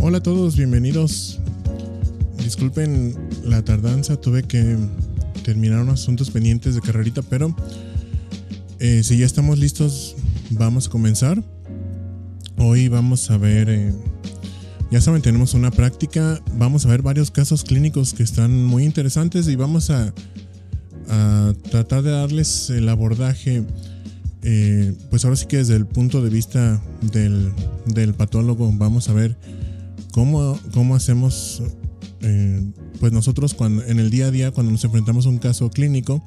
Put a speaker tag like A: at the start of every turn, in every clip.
A: Hola a todos, bienvenidos. Disculpen la tardanza, tuve que terminar unos asuntos pendientes de carrerita, pero si ya estamos listos, vamos a comenzar. Hoy vamos a ver, ya saben, tenemos una práctica, vamos a ver varios casos clínicos que están muy interesantes y vamos a tratar de darles el abordaje, pues ahora sí que desde el punto de vista del patólogo. Vamos a ver cómo hacemos, pues nosotros en el día a día, cuando nos enfrentamos a un caso clínico,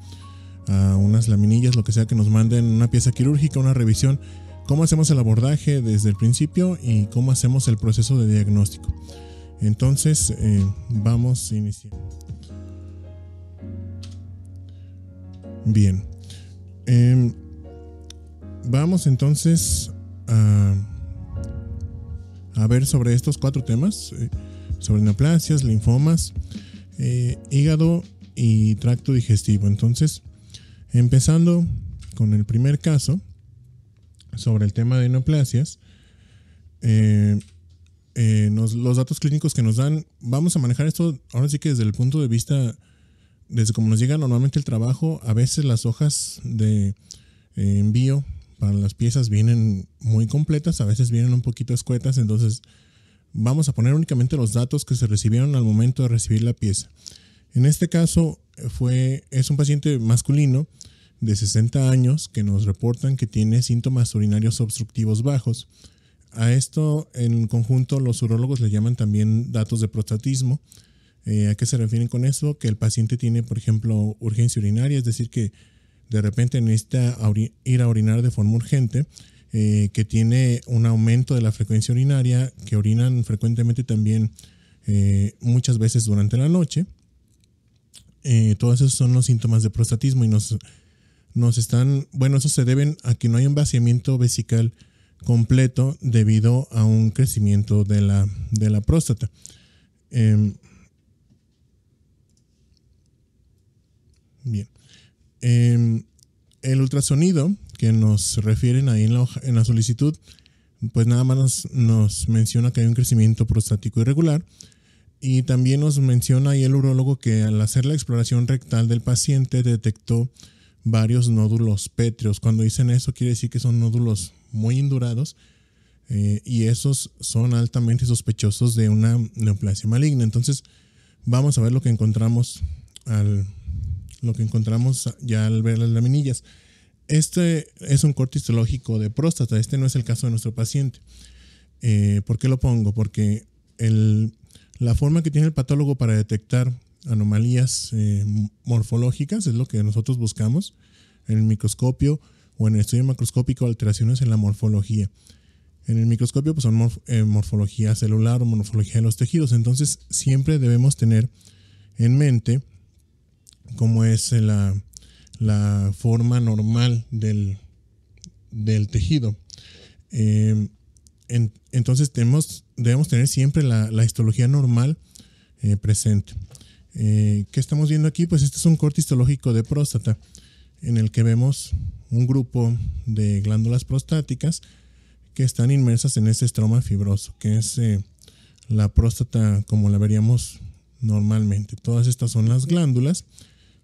A: a unas laminillas, lo que sea que nos manden, una pieza quirúrgica, una revisión, cómo hacemos el abordaje desde el principio y cómo hacemos el proceso de diagnóstico. Entonces, vamos a iniciar. Bien. Vamos entonces a ver sobre estos 4 temas, sobre neoplasias, linfomas, hígado y tracto digestivo. Entonces, empezando con el primer caso, sobre el tema de neoplasias, los datos clínicos que nos dan, vamos a manejar esto ahora sí que desde el punto de vista, desde cómo nos llega normalmente el trabajo. A veces las hojas de envío para las piezas vienen muy completas, a veces vienen un poquito escuetas, entonces vamos a poner únicamente los datos que se recibieron al momento de recibir la pieza. En este caso es un paciente masculino de 60 años que nos reportan que tiene síntomas urinarios obstructivos bajos. A esto en conjunto los urólogos le llaman también datos de prostatismo. ¿A qué se refieren con eso? Que el paciente tiene, por ejemplo, urgencia urinaria, es decir, que de repente necesita ir a orinar de forma urgente, que tiene un aumento de la frecuencia urinaria, que orinan frecuentemente también, muchas veces durante la noche. Todos esos son los síntomas de prostatismo y nos están, bueno, eso se deben a que no hay un vaciamiento vesical completo debido a un crecimiento de la próstata. Bien. El ultrasonido que nos refieren ahí en la solicitud, pues nada más nos menciona que hay un crecimiento prostático irregular, y también nos menciona ahí el urólogo que al hacer la exploración rectal del paciente detectó varios nódulos pétreos. Cuando dicen eso quiere decir que son nódulos muy indurados, y esos son altamente sospechosos de una neoplasia maligna. Entonces vamos a ver lo que encontramos ya al ver las laminillas. Este es un corte histológico de próstata. Este no es el caso de nuestro paciente. ¿Por qué lo pongo? Porque la forma que tiene el patólogo para detectar anomalías morfológicas es lo que nosotros buscamos en el microscopio o en el estudio macroscópico, alteraciones en la morfología. En el microscopio pues son morfología celular o morfología de los tejidos. Entonces siempre debemos tener en mente cómo es la forma normal del tejido. Entonces debemos tener siempre la histología normal presente. ¿Qué estamos viendo aquí? Pues este es un corte histológico de próstata en el que vemos un grupo de glándulas prostáticas que están inmersas en ese estroma fibroso, que es la próstata como la veríamos normalmente. Todas estas son las glándulas.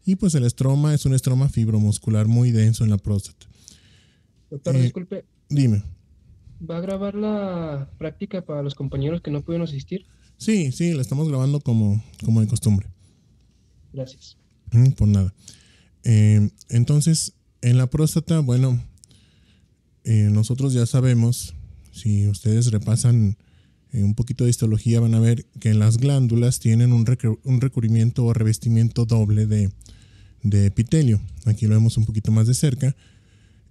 A: Y pues el estroma es un estroma fibromuscular muy denso en la próstata.
B: Doctor, disculpe,
A: Dime.
B: ¿va a grabar la práctica para los compañeros que no pudieron asistir?
A: Sí, la estamos grabando como de costumbre.
B: Gracias.
A: Por nada. Entonces, en la próstata, bueno, nosotros ya sabemos, si ustedes repasan un poquito de histología, van a ver que las glándulas tienen un recubrimiento o revestimiento doble de epitelio. Aquí lo vemos un poquito más de cerca.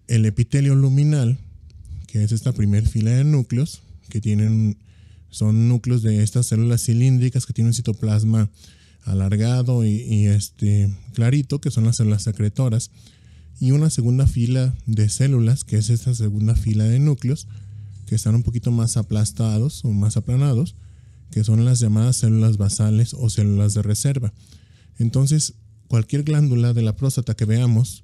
A: El epitelio luminal, que es esta primera fila de núcleos, que son núcleos de estas células cilíndricas que tienen un citoplasma alargado y clarito, que son las células secretoras, y una segunda fila de células, que es esta segunda fila de núcleos, que están un poquito más aplastados o más aplanados, que son las llamadas células basales o células de reserva. Entonces, cualquier glándula de la próstata que veamos,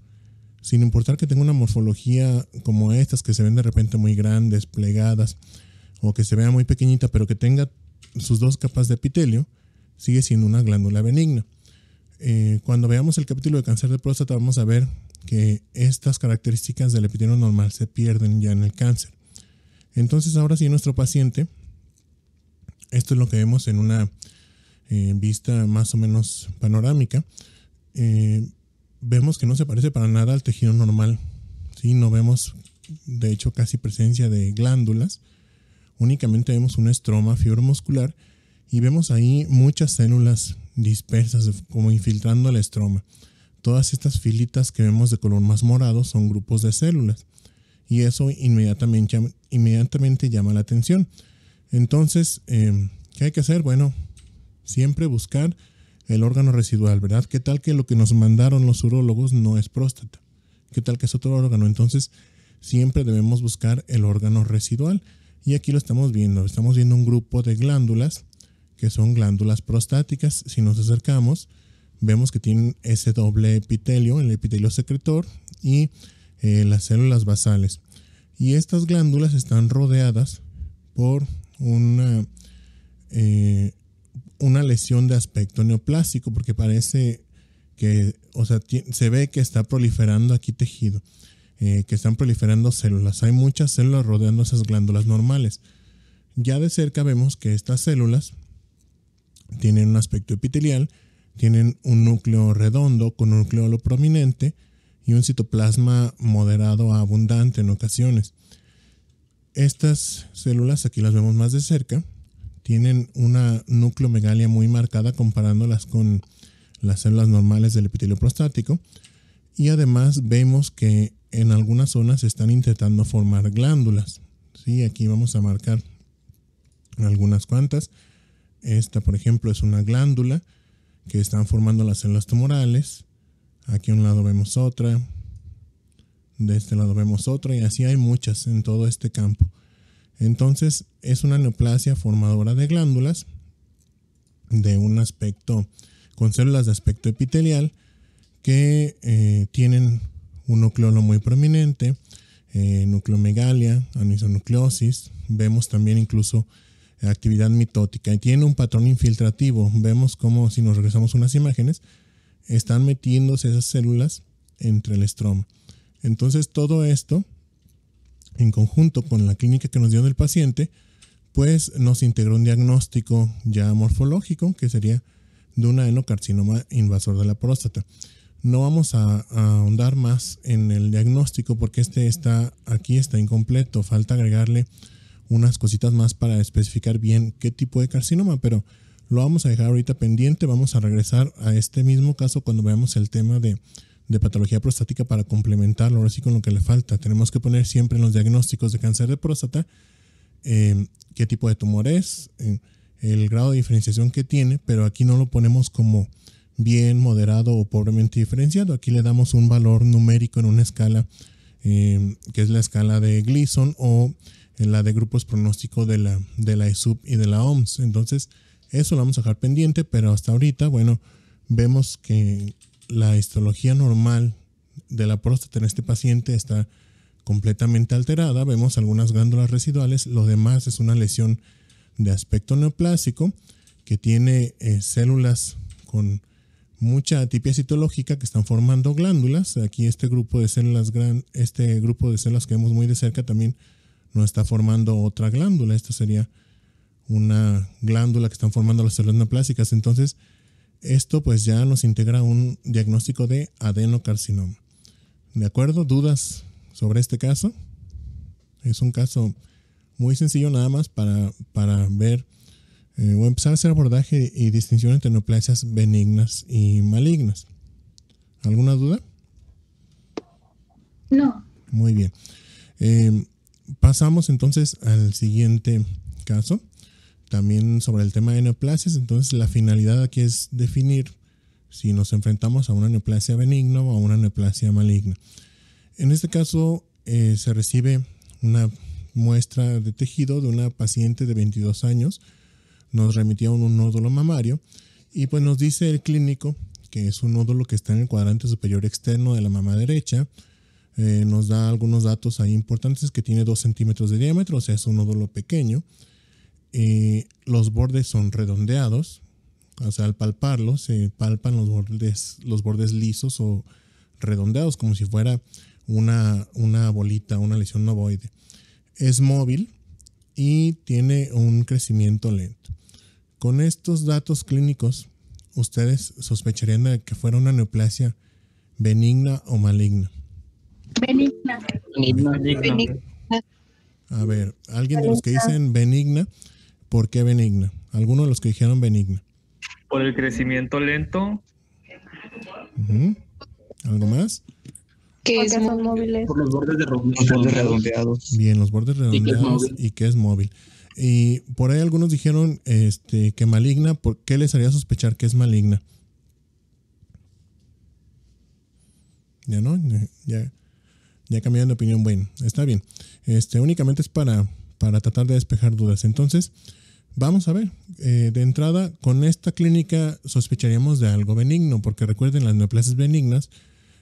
A: sin importar que tenga una morfología como estas que se ven de repente muy grandes, plegadas, o que se vea muy pequeñita, pero que tenga sus dos capas de epitelio, sigue siendo una glándula benigna. Cuando veamos el capítulo de cáncer de próstata, vamos a ver que estas características del epitelio normal se pierden ya en el cáncer. Entonces, ahora sí, nuestro paciente, esto es lo que vemos en una vista más o menos panorámica. Vemos que no se parece para nada al tejido normal, ¿sí? No vemos, de hecho, casi presencia de glándulas. Únicamente vemos un estroma fibromuscular y vemos ahí muchas células dispersas como infiltrando el estroma. Todas estas filitas que vemos de color más morado son grupos de células y eso inmediatamente llama la atención. Entonces, ¿qué hay que hacer? Bueno, siempre buscar el órgano residual, ¿verdad? ¿Qué tal que lo que nos mandaron los urólogos no es próstata? ¿Qué tal que es otro órgano? Entonces, siempre debemos buscar el órgano residual. Y aquí lo estamos viendo un grupo de glándulas que son glándulas prostáticas. Si nos acercamos, vemos que tienen ese doble epitelio, el epitelio secretor y las células basales. Y estas glándulas están rodeadas por una lesión de aspecto neoplásico, porque parece que, se ve que está proliferando aquí tejido, que están proliferando células. Hay muchas células rodeando esas glándulas normales. Ya de cerca vemos que estas células tienen un aspecto epitelial, tienen un núcleo redondo con un núcleo prominente y un citoplasma moderado a abundante en ocasiones. Estas células, aquí las vemos más de cerca, tienen una nucleomegalia muy marcada comparándolas con las células normales del epitelio prostático, y además vemos que en algunas zonas están intentando formar glándulas. ¿Sí? Aquí vamos a marcar algunas cuantas. Esta, por ejemplo, es una glándula que están formando las células tumorales. Aquí a un lado vemos otra, de este lado vemos otra, y así hay muchas en todo este campo. Entonces, es una neoplasia formadora de glándulas de un aspecto, con células de aspecto epitelial que tienen un nucleolo muy prominente, nucleomegalia, anisonucleosis. Vemos también incluso actividad mitótica y tiene un patrón infiltrativo. Vemos como, si nos regresamos unas imágenes, están metiéndose esas células entre el estroma. Entonces, todo esto, en conjunto con la clínica que nos dio del paciente, pues nos integró un diagnóstico ya morfológico, que sería de un adenocarcinoma invasor de la próstata. No vamos a ahondar más en el diagnóstico porque aquí está incompleto. Falta agregarle unas cositas más para especificar bien qué tipo de carcinoma, pero lo vamos a dejar ahorita pendiente. Vamos a regresar a este mismo caso cuando veamos el tema de patología prostática para complementarlo ahora sí con lo que le falta. Tenemos que poner siempre en los diagnósticos de cáncer de próstata qué tipo de tumor es, el grado de diferenciación que tiene, pero aquí no lo ponemos como bien, moderado o pobremente diferenciado. Aquí le damos un valor numérico en una escala que es la escala de Gleason o en la de grupos pronóstico de la ESUP y de la OMS. Entonces, eso lo vamos a dejar pendiente, pero hasta ahorita, bueno, vemos que la histología normal de la próstata en este paciente está completamente alterada. Vemos algunas glándulas residuales. Lo demás es una lesión de aspecto neoplásico que tiene células con mucha atipia citológica que están formando glándulas. Aquí este grupo de células que vemos muy de cerca también nos está formando otra glándula. Esta sería una glándula que están formando las células neoplásicas. Entonces, esto pues ya nos integra un diagnóstico de adenocarcinoma. ¿De acuerdo? ¿Dudas sobre este caso? Es un caso muy sencillo nada más para ver o empezar a hacer abordaje y distinción entre neoplasias benignas y malignas. ¿Alguna duda?
C: No.
A: Muy bien. Pasamos entonces al siguiente caso, también sobre el tema de neoplasias. Entonces, la finalidad aquí es definir si nos enfrentamos a una neoplasia benigna o a una neoplasia maligna. En este caso, se recibe una muestra de tejido de una paciente de 22 años. Nos remitió un nódulo mamario y pues nos dice el clínico que es un nódulo que está en el cuadrante superior externo de la mama derecha. Nos da algunos datos ahí importantes, que tiene 2 centímetros de diámetro, o sea, es un nódulo pequeño. los bordes son redondeados, o sea, al palparlo se palpan los bordes lisos o redondeados, como si fuera una bolita, una lesión ovoide. Es móvil y tiene un crecimiento lento. Con estos datos clínicos, ¿ustedes sospecharían de que fuera una neoplasia benigna o maligna?
C: Benigna.
D: Benigna.
A: A ver, alguien de los que dicen benigna, ¿por qué benigna? ¿Alguno de los que dijeron benigna?
D: Por el crecimiento lento.
A: Uh-huh. ¿Algo más?
C: Que son móviles.
E: Por los bordes redondeados.
A: Bien, los bordes redondeados y que es móvil. Y por ahí algunos dijeron que maligna. ¿Por qué les haría sospechar que es maligna? Ya no, ya cambiaron de opinión. Bueno, está bien. Únicamente es para tratar de despejar dudas. Entonces, vamos a ver. De entrada, con esta clínica sospecharíamos de algo benigno, porque recuerden, las neoplasias benignas,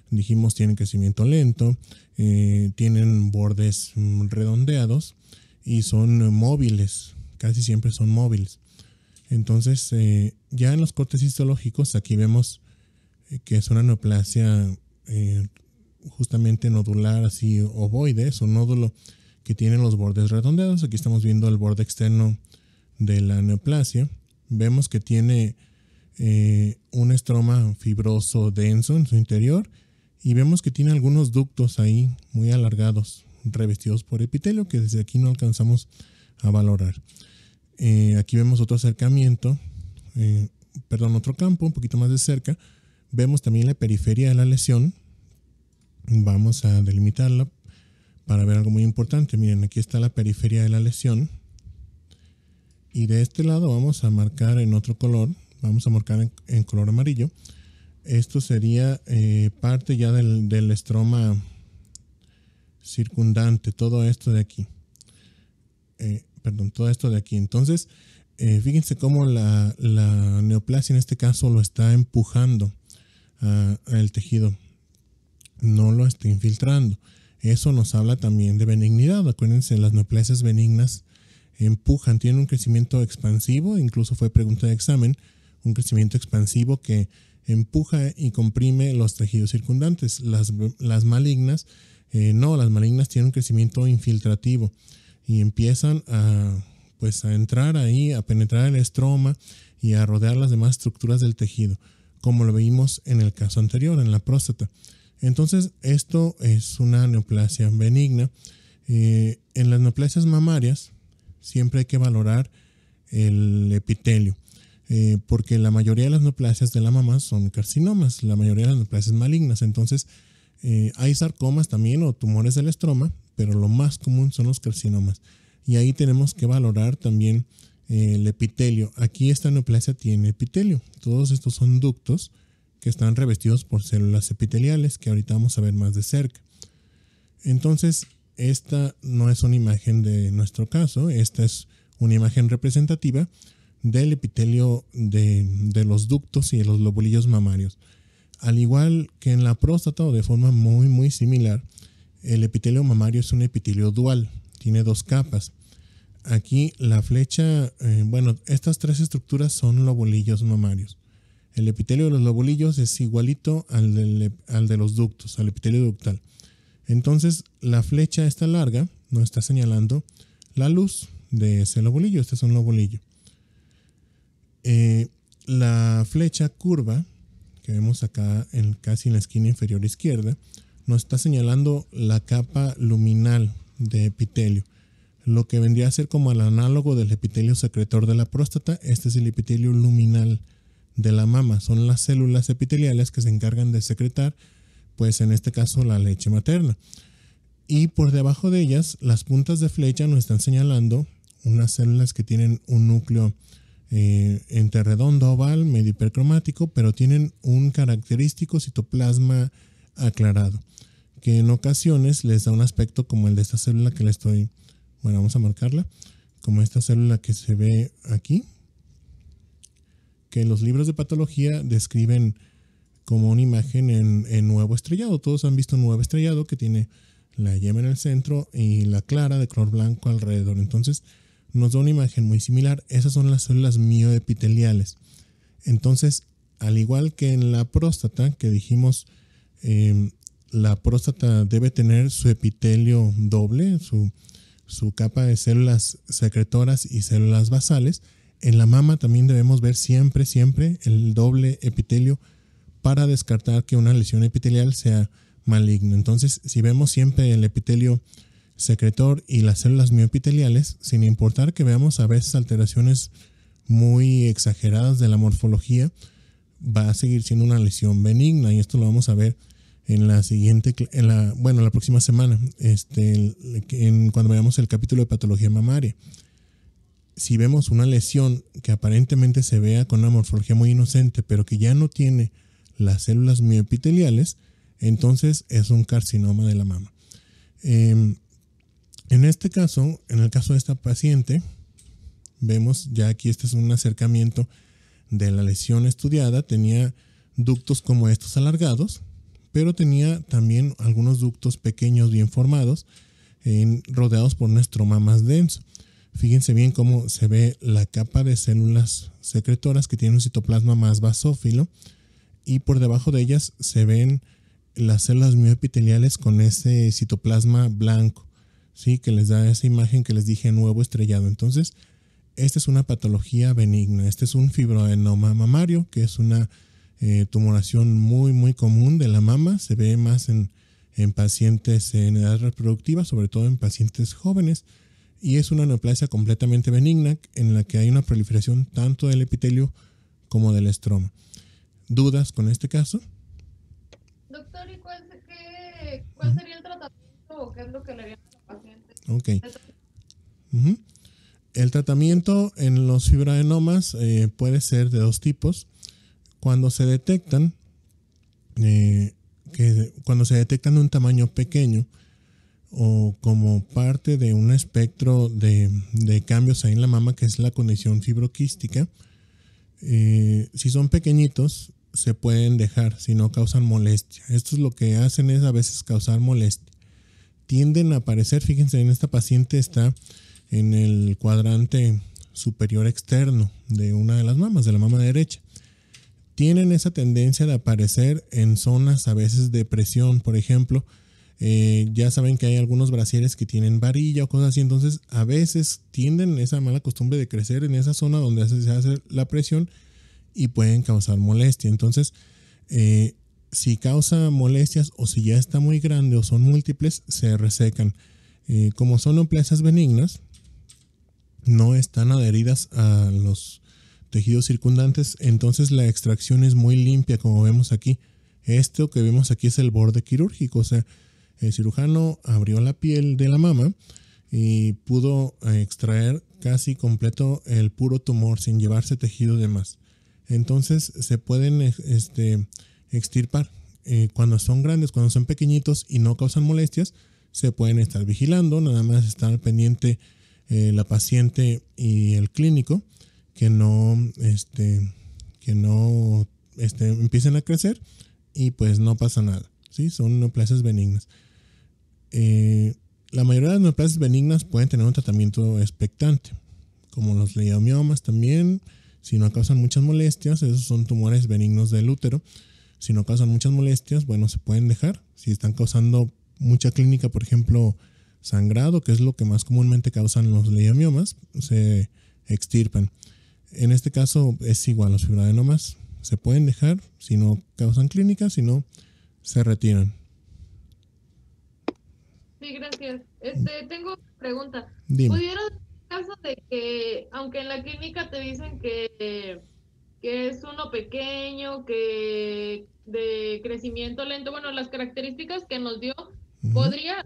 A: dijimos, tienen crecimiento lento, tienen bordes redondeados y son móviles, casi siempre son móviles. Entonces, ya en los cortes histológicos, aquí vemos que es una neoplasia justamente nodular, así ovoide, es un nódulo que tiene los bordes redondeados. Aquí estamos viendo el borde externo de la neoplasia. Vemos que tiene un estroma fibroso denso en su interior y vemos que tiene algunos ductos ahí muy alargados, revestidos por epitelio, que desde aquí no alcanzamos a valorar. Aquí vemos otro acercamiento, otro campo un poquito más de cerca. Vemos también la periferia de la lesión. Vamos a delimitarla para ver algo muy importante. Miren, aquí está la periferia de la lesión. Y de este lado vamos a marcar en otro color. Vamos a marcar en color amarillo. Esto sería parte ya del estroma circundante. Todo esto de aquí. Todo esto de aquí. Entonces, fíjense cómo la neoplasia en este caso lo está empujando al tejido. No lo está infiltrando. Eso nos habla también de benignidad. Acuérdense, las neoplasias benignas empujan, tienen un crecimiento expansivo, incluso fue pregunta de examen, un crecimiento expansivo que empuja y comprime los tejidos circundantes. Las malignas, no, las malignas tienen un crecimiento infiltrativo y empiezan a entrar ahí, a penetrar el estroma y a rodear las demás estructuras del tejido, como lo vimos en el caso anterior, en la próstata. Entonces, esto es una neoplasia benigna. En las neoplasias mamarias siempre hay que valorar el epitelio, porque la mayoría de las neoplasias de la mama son carcinomas, la mayoría de las neoplasias malignas. Entonces, hay sarcomas también o tumores del estroma, pero lo más común son los carcinomas. Y ahí tenemos que valorar también el epitelio. Aquí esta neoplasia tiene epitelio. Todos estos son ductos que están revestidos por células epiteliales, que ahorita vamos a ver más de cerca. Entonces, esta no es una imagen de nuestro caso, esta es una imagen representativa del epitelio de los ductos y de los lobulillos mamarios. Al igual que en la próstata, o de forma muy, muy similar, el epitelio mamario es un epitelio dual, tiene dos capas. Aquí la flecha, estas tres estructuras son lobulillos mamarios. El epitelio de los lobulillos es igualito al de los ductos, al epitelio ductal. Entonces, la flecha esta larga nos está señalando la luz de ese lobulillo. Este es un lobulillo. La flecha curva, que vemos acá casi en la esquina inferior izquierda, nos está señalando la capa luminal de epitelio. Lo que vendría a ser como el análogo del epitelio secretor de la próstata. Este es el epitelio luminal de la mama. Son las células epiteliales que se encargan de secretar, pues en este caso, la leche materna. Y por debajo de ellas, las puntas de flecha nos están señalando unas células que tienen un núcleo entre redondo, oval, medio hipercromático, pero tienen un característico citoplasma aclarado, que en ocasiones les da un aspecto como el de esta célula que le estoy, vamos a marcarla, como esta célula que se ve aquí, que los libros de patología describen como una imagen en huevo estrellado. Todos han visto un huevo estrellado que tiene la yema en el centro y la clara de color blanco alrededor. Entonces, nos da una imagen muy similar. Esas son las células mioepiteliales. Entonces, al igual que en la próstata, que dijimos, la próstata debe tener su epitelio doble, su capa de células secretoras y células basales. En la mama también debemos ver siempre el doble epitelio para descartar que una lesión epitelial sea maligna. Entonces, si vemos siempre el epitelio secretor y las células mioepiteliales, sin importar que veamos a veces alteraciones muy exageradas de la morfología, va a seguir siendo una lesión benigna, y esto lo vamos a ver en la próxima semana, cuando veamos el capítulo de patología mamaria. Si vemos una lesión que aparentemente se vea con una morfología muy inocente, pero que ya no tiene las células mioepiteliales, entonces es un carcinoma de la mama. En este caso, en el caso de esta paciente, vemos ya aquí, este es un acercamiento de la lesión estudiada. Tenía ductos como estos alargados, pero tenía también algunos ductos pequeños bien formados, rodeados por un estroma más denso. Fíjense bien cómo se ve la capa de células secretoras que tiene un citoplasma más basófilo, y por debajo de ellas se ven las células mioepiteliales con ese citoplasma blanco, ¿sí? Que les da esa imagen que les dije, nuevo estrellado. Entonces, esta es una patología benigna. Este es un fibroadenoma mamario, que es una tumoración muy, muy común de la mama. Se ve más en pacientes en edad reproductiva, sobre todo en pacientes jóvenes. Y es una neoplasia completamente benigna en la que hay una proliferación tanto del epitelio como del estroma. ¿Dudas con este caso?
F: Doctor, ¿y cuál sería el tratamiento o qué es lo que le harían a la paciente?
A: Ok. El tratamiento en los fibroadenomas puede ser de dos tipos. Cuando se detectan, cuando se detectan de un tamaño pequeño o como parte de un espectro de cambios ahí en la mama, que es la condición fibroquística, si son pequeñitos se pueden dejar si no causan molestia. Esto es lo que hacen, es a veces causar molestia. Tienden a aparecer, fíjense, en esta paciente está en el cuadrante superior externo de una de las mamas, de la mama derecha. Tienen esa tendencia de aparecer en zonas a veces de presión, por ejemplo. Ya saben que hay algunos brasieres que tienen varilla o cosas así, entonces a veces tienden esa mala costumbre de crecer en esa zona donde se hace la presión y pueden causar molestia. Entonces, si causa molestias o si ya está muy grande o son múltiples, se resecan. Como son neoplasias benignas, no están adheridas a los tejidos circundantes, entonces la extracción es muy limpia, como vemos aquí. Esto que vemos aquí es el borde quirúrgico, o sea, el cirujano abrió la piel de la mama y pudo extraer casi completo el puro tumor sin llevarse tejido de más. Entonces se pueden extirpar. Cuando son grandes, cuando son pequeñitos y no causan molestias, se pueden estar vigilando, nada más estar al pendiente la paciente y el clínico que no empiecen a crecer y pues no pasa nada, ¿sí? Son neoplasias benignas. La mayoría de las neoplasias benignas pueden tener un tratamiento expectante, como los leiomiomas también. Si no causan muchas molestias, esos son tumores benignos del útero. Si no causan muchas molestias, bueno, se pueden dejar. Si están causando mucha clínica, por ejemplo, sangrado, que es lo que más comúnmente causan los leiomiomas, se extirpan. En este caso es igual, los fibroadenomas se pueden dejar si no causan clínica, si no, se retiran.
F: Sí, gracias. Tengo una pregunta.
A: Dime.
F: ¿Pudiera ser el caso de que, aunque en la clínica te dicen que es uno pequeño, que de crecimiento lento, bueno, las características que nos dio, podría,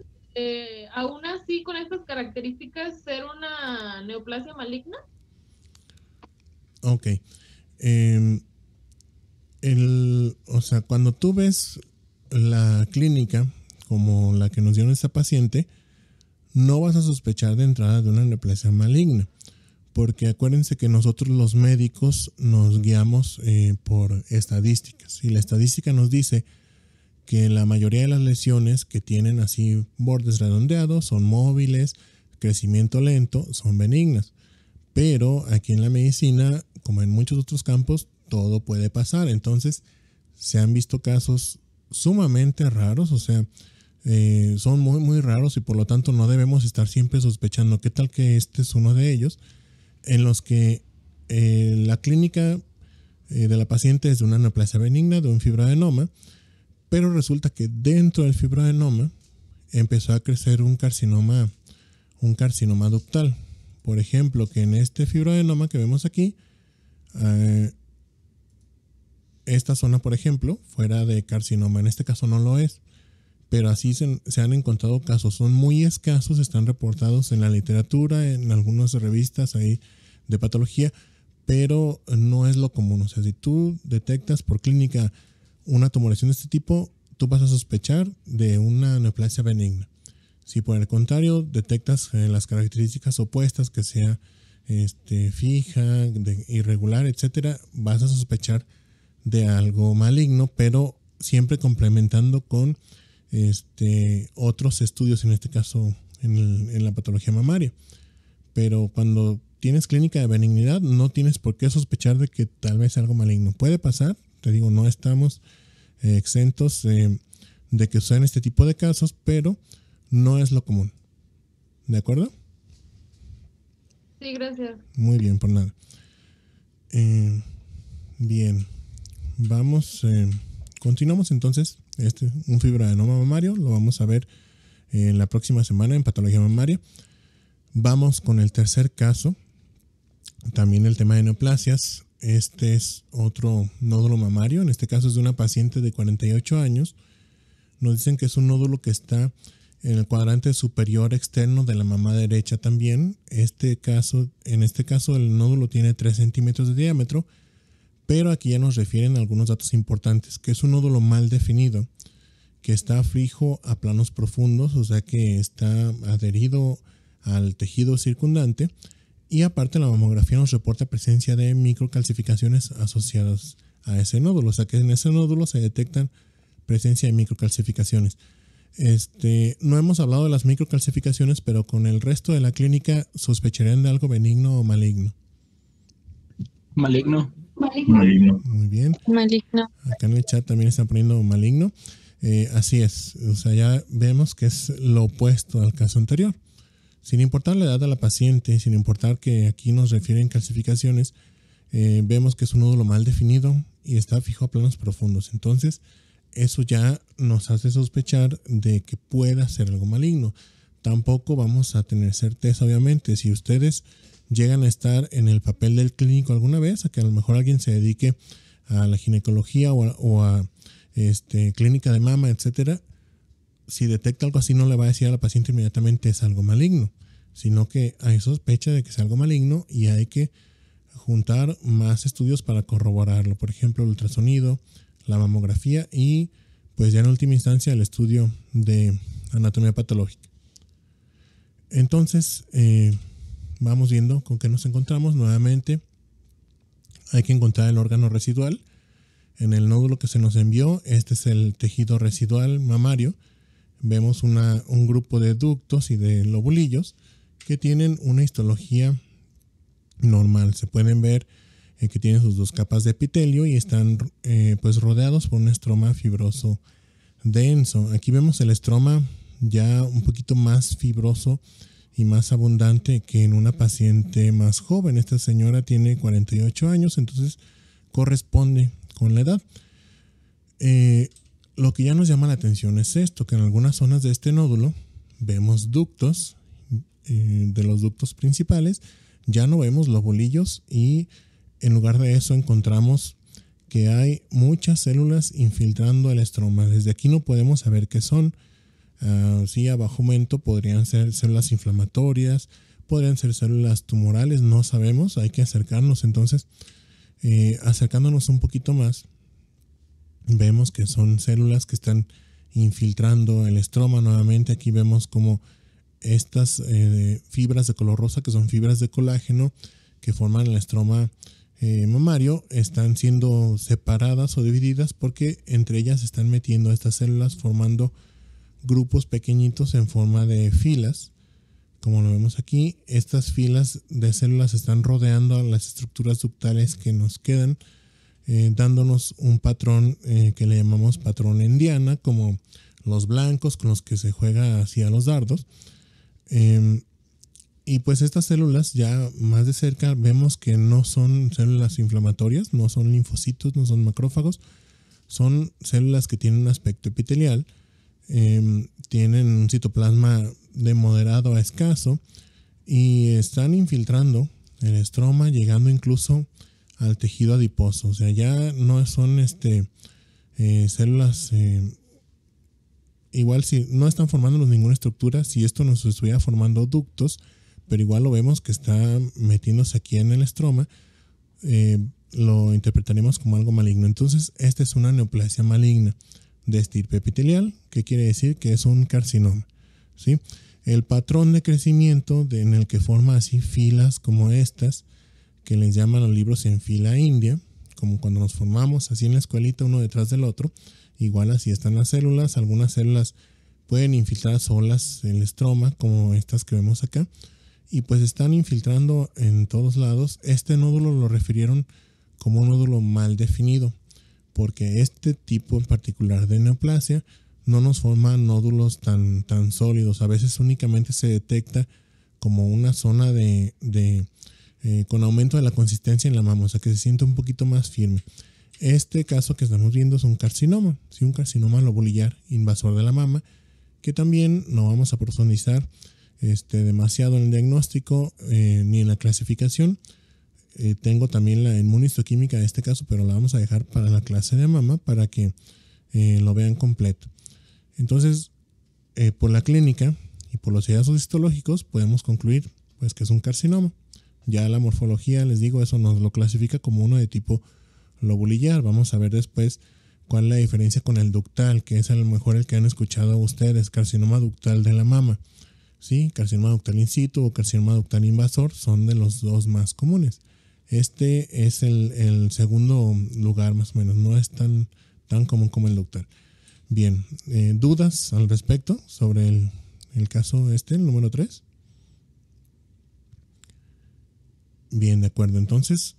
F: aún así, con estas características, ser una neoplasia maligna?
A: Ok. O sea, cuando tú ves la clínica como la que nos dio esta paciente, no vas a sospechar de entrada de una neoplasia maligna, porque acuérdense que nosotros los médicos nos guiamos por estadísticas, y la estadística nos dice que la mayoría de las lesiones que tienen así bordes redondeados son móviles, crecimiento lento, son benignas. Pero aquí en la medicina, como en muchos otros campos, todo puede pasar. Entonces, se han visto casos sumamente raros, o sea, son muy, muy raros y por lo tanto no debemos estar siempre sospechando. ¿Qué tal que este es uno de ellos? En los que la clínica de la paciente es de una neoplasia benigna, de un fibroadenoma, pero resulta que dentro del fibroadenoma empezó a crecer un carcinoma ductal. Por ejemplo, que en este fibroadenoma que vemos aquí, esta zona, por ejemplo, fuera de carcinoma, en este caso no lo es, pero así se han encontrado casos, son muy escasos, están reportados en la literatura, en algunas revistas ahí de patología, pero no es lo común. O sea, si tú detectas por clínica una tumoración de este tipo, tú vas a sospechar de una neoplasia benigna. Si por el contrario detectas las características opuestas, que sea fija, irregular, etcétera, vas a sospechar de algo maligno, pero siempre complementando con otros estudios, en este caso en la patología mamaria. Pero cuando tienes clínica de benignidad, no tienes por qué sospechar de que tal vez algo maligno puede pasar. Te digo, no estamos exentos de que suceden este tipo de casos, pero no es lo común. ¿De acuerdo?
F: Sí, gracias.
A: Muy bien, por nada. Bien, vamos, continuamos entonces. Un fibroadenoma mamario, lo vamos a ver en la próxima semana en patología mamaria. Vamos con el tercer caso, también el tema de neoplasias. Este es otro nódulo mamario, en este caso es de una paciente de 48 años. Nos dicen que es un nódulo que está en el cuadrante superior externo de la mama derecha también. En este caso el nódulo tiene 3 centímetros de diámetro, pero aquí ya nos refieren algunos datos importantes, que es un nódulo mal definido, que está fijo a planos profundos, o sea que está adherido al tejido circundante, y aparte la mamografía nos reporta presencia de microcalcificaciones asociadas a ese nódulo, o sea que en ese nódulo se detectan presencia de microcalcificaciones. No hemos hablado de las microcalcificaciones, pero con el resto de la clínica sospecharían de algo benigno o maligno.
E: Maligno.
D: Maligno.
A: Muy bien.
C: Maligno.
A: Acá en el chat también están poniendo maligno. Así es, o sea, ya vemos que es lo opuesto al caso anterior. Sin importar la edad de la paciente, sin importar que aquí nos refieren calcificaciones, vemos que es un nódulo mal definido y está fijo a planos profundos. Entonces, eso ya nos hace sospechar de que pueda ser algo maligno. Tampoco vamos a tener certeza, obviamente. Si ustedes llegan a estar en el papel del clínico alguna vez, a que a lo mejor alguien se dedique a la ginecología o a clínica de mama, etcétera, si detecta algo así no le va a decir a la paciente inmediatamente es algo maligno, sino que hay sospecha de que es algo maligno y hay que juntar más estudios para corroborarlo. Por ejemplo, el ultrasonido, la mamografía y pues ya en última instancia el estudio de anatomía patológica. Entonces, vamos viendo con qué nos encontramos. Nuevamente hay que encontrar el órgano residual en el nódulo que se nos envió. Este es el tejido residual mamario. Vemos un grupo de ductos y de lobulillos que tienen una histología normal. Se pueden ver que tienen sus 2 capas de epitelio y están pues rodeados por un estroma fibroso denso. Aquí vemos el estroma ya un poquito más fibroso y más abundante que en una paciente más joven. Esta señora tiene 48 años, entonces corresponde con la edad. Lo que ya nos llama la atención es esto, que en algunas zonas de este nódulo vemos ductos, de los ductos principales, ya no vemos lobulillos y en lugar de eso encontramos que hay muchas células infiltrando el estroma. Desde aquí no podemos saber qué son. Sí, a bajo aumento podrían ser células inflamatorias, podrían ser células tumorales, no sabemos, hay que acercarnos. Entonces, acercándonos un poquito más, vemos que son células que están infiltrando el estroma. Nuevamente aquí vemos como estas fibras de color rosa, que son fibras de colágeno que forman el estroma mamario, están siendo separadas o divididas porque entre ellas se están metiendo estas células formando grupos pequeñitos en forma de filas como lo vemos aquí, estas filas de células están rodeando a las estructuras ductales que nos quedan, dándonos un patrón que le llamamos patrón en diana, como los blancos con los que se juega hacia los dardos. Y pues estas células ya más de cerca vemos que no son células inflamatorias, no son linfocitos, no son macrófagos, son células que tienen un aspecto epitelial, tienen un citoplasma de moderado a escaso y están infiltrando el estroma, llegando incluso al tejido adiposo. O sea, ya no son células, igual si no están formándonos ninguna estructura, si esto nos estuviera formando ductos, pero igual lo vemos que está metiéndose aquí en el estroma, lo interpretaremos como algo maligno. Entonces, esta es una neoplasia maligna de estirpe epitelial, que quiere decir que es un carcinoma, ¿sí? El patrón de crecimiento en el que forma así filas como estas, que les llaman los libros en fila india, como cuando nos formamos así en la escuelita uno detrás del otro, igual así están las células. Algunas células pueden infiltrar solas el estroma, como estas que vemos acá, y pues están infiltrando en todos lados. Este nódulo lo refirieron como un nódulo mal definido, porque este tipo en particular de neoplasia no nos forma nódulos tan sólidos. A veces únicamente se detecta como una zona con aumento de la consistencia en la mama, o sea que se siente un poquito más firme. Este caso que estamos viendo es un carcinoma, ¿sí? Un carcinoma lobulillar invasor de la mama, que también no vamos a profundizar demasiado en el diagnóstico ni en la clasificación. Tengo también la inmunohistoquímica de este caso, pero la vamos a dejar para la clase de mama para que lo vean completo. Entonces, por la clínica y por los hallazgos histológicos podemos concluir pues que es un carcinoma. Ya la morfología, les digo, eso nos lo clasifica como uno de tipo lobulillar. Vamos a ver después cuál es la diferencia con el ductal, que es a lo mejor el que han escuchado ustedes, carcinoma ductal de la mama. Sí, carcinoma ductal in situ o carcinoma ductal invasor son de los dos más comunes. Este es el segundo lugar más o menos, no es tan común como el ductal. Bien, ¿dudas al respecto sobre el caso el número 3? Bien, de acuerdo, entonces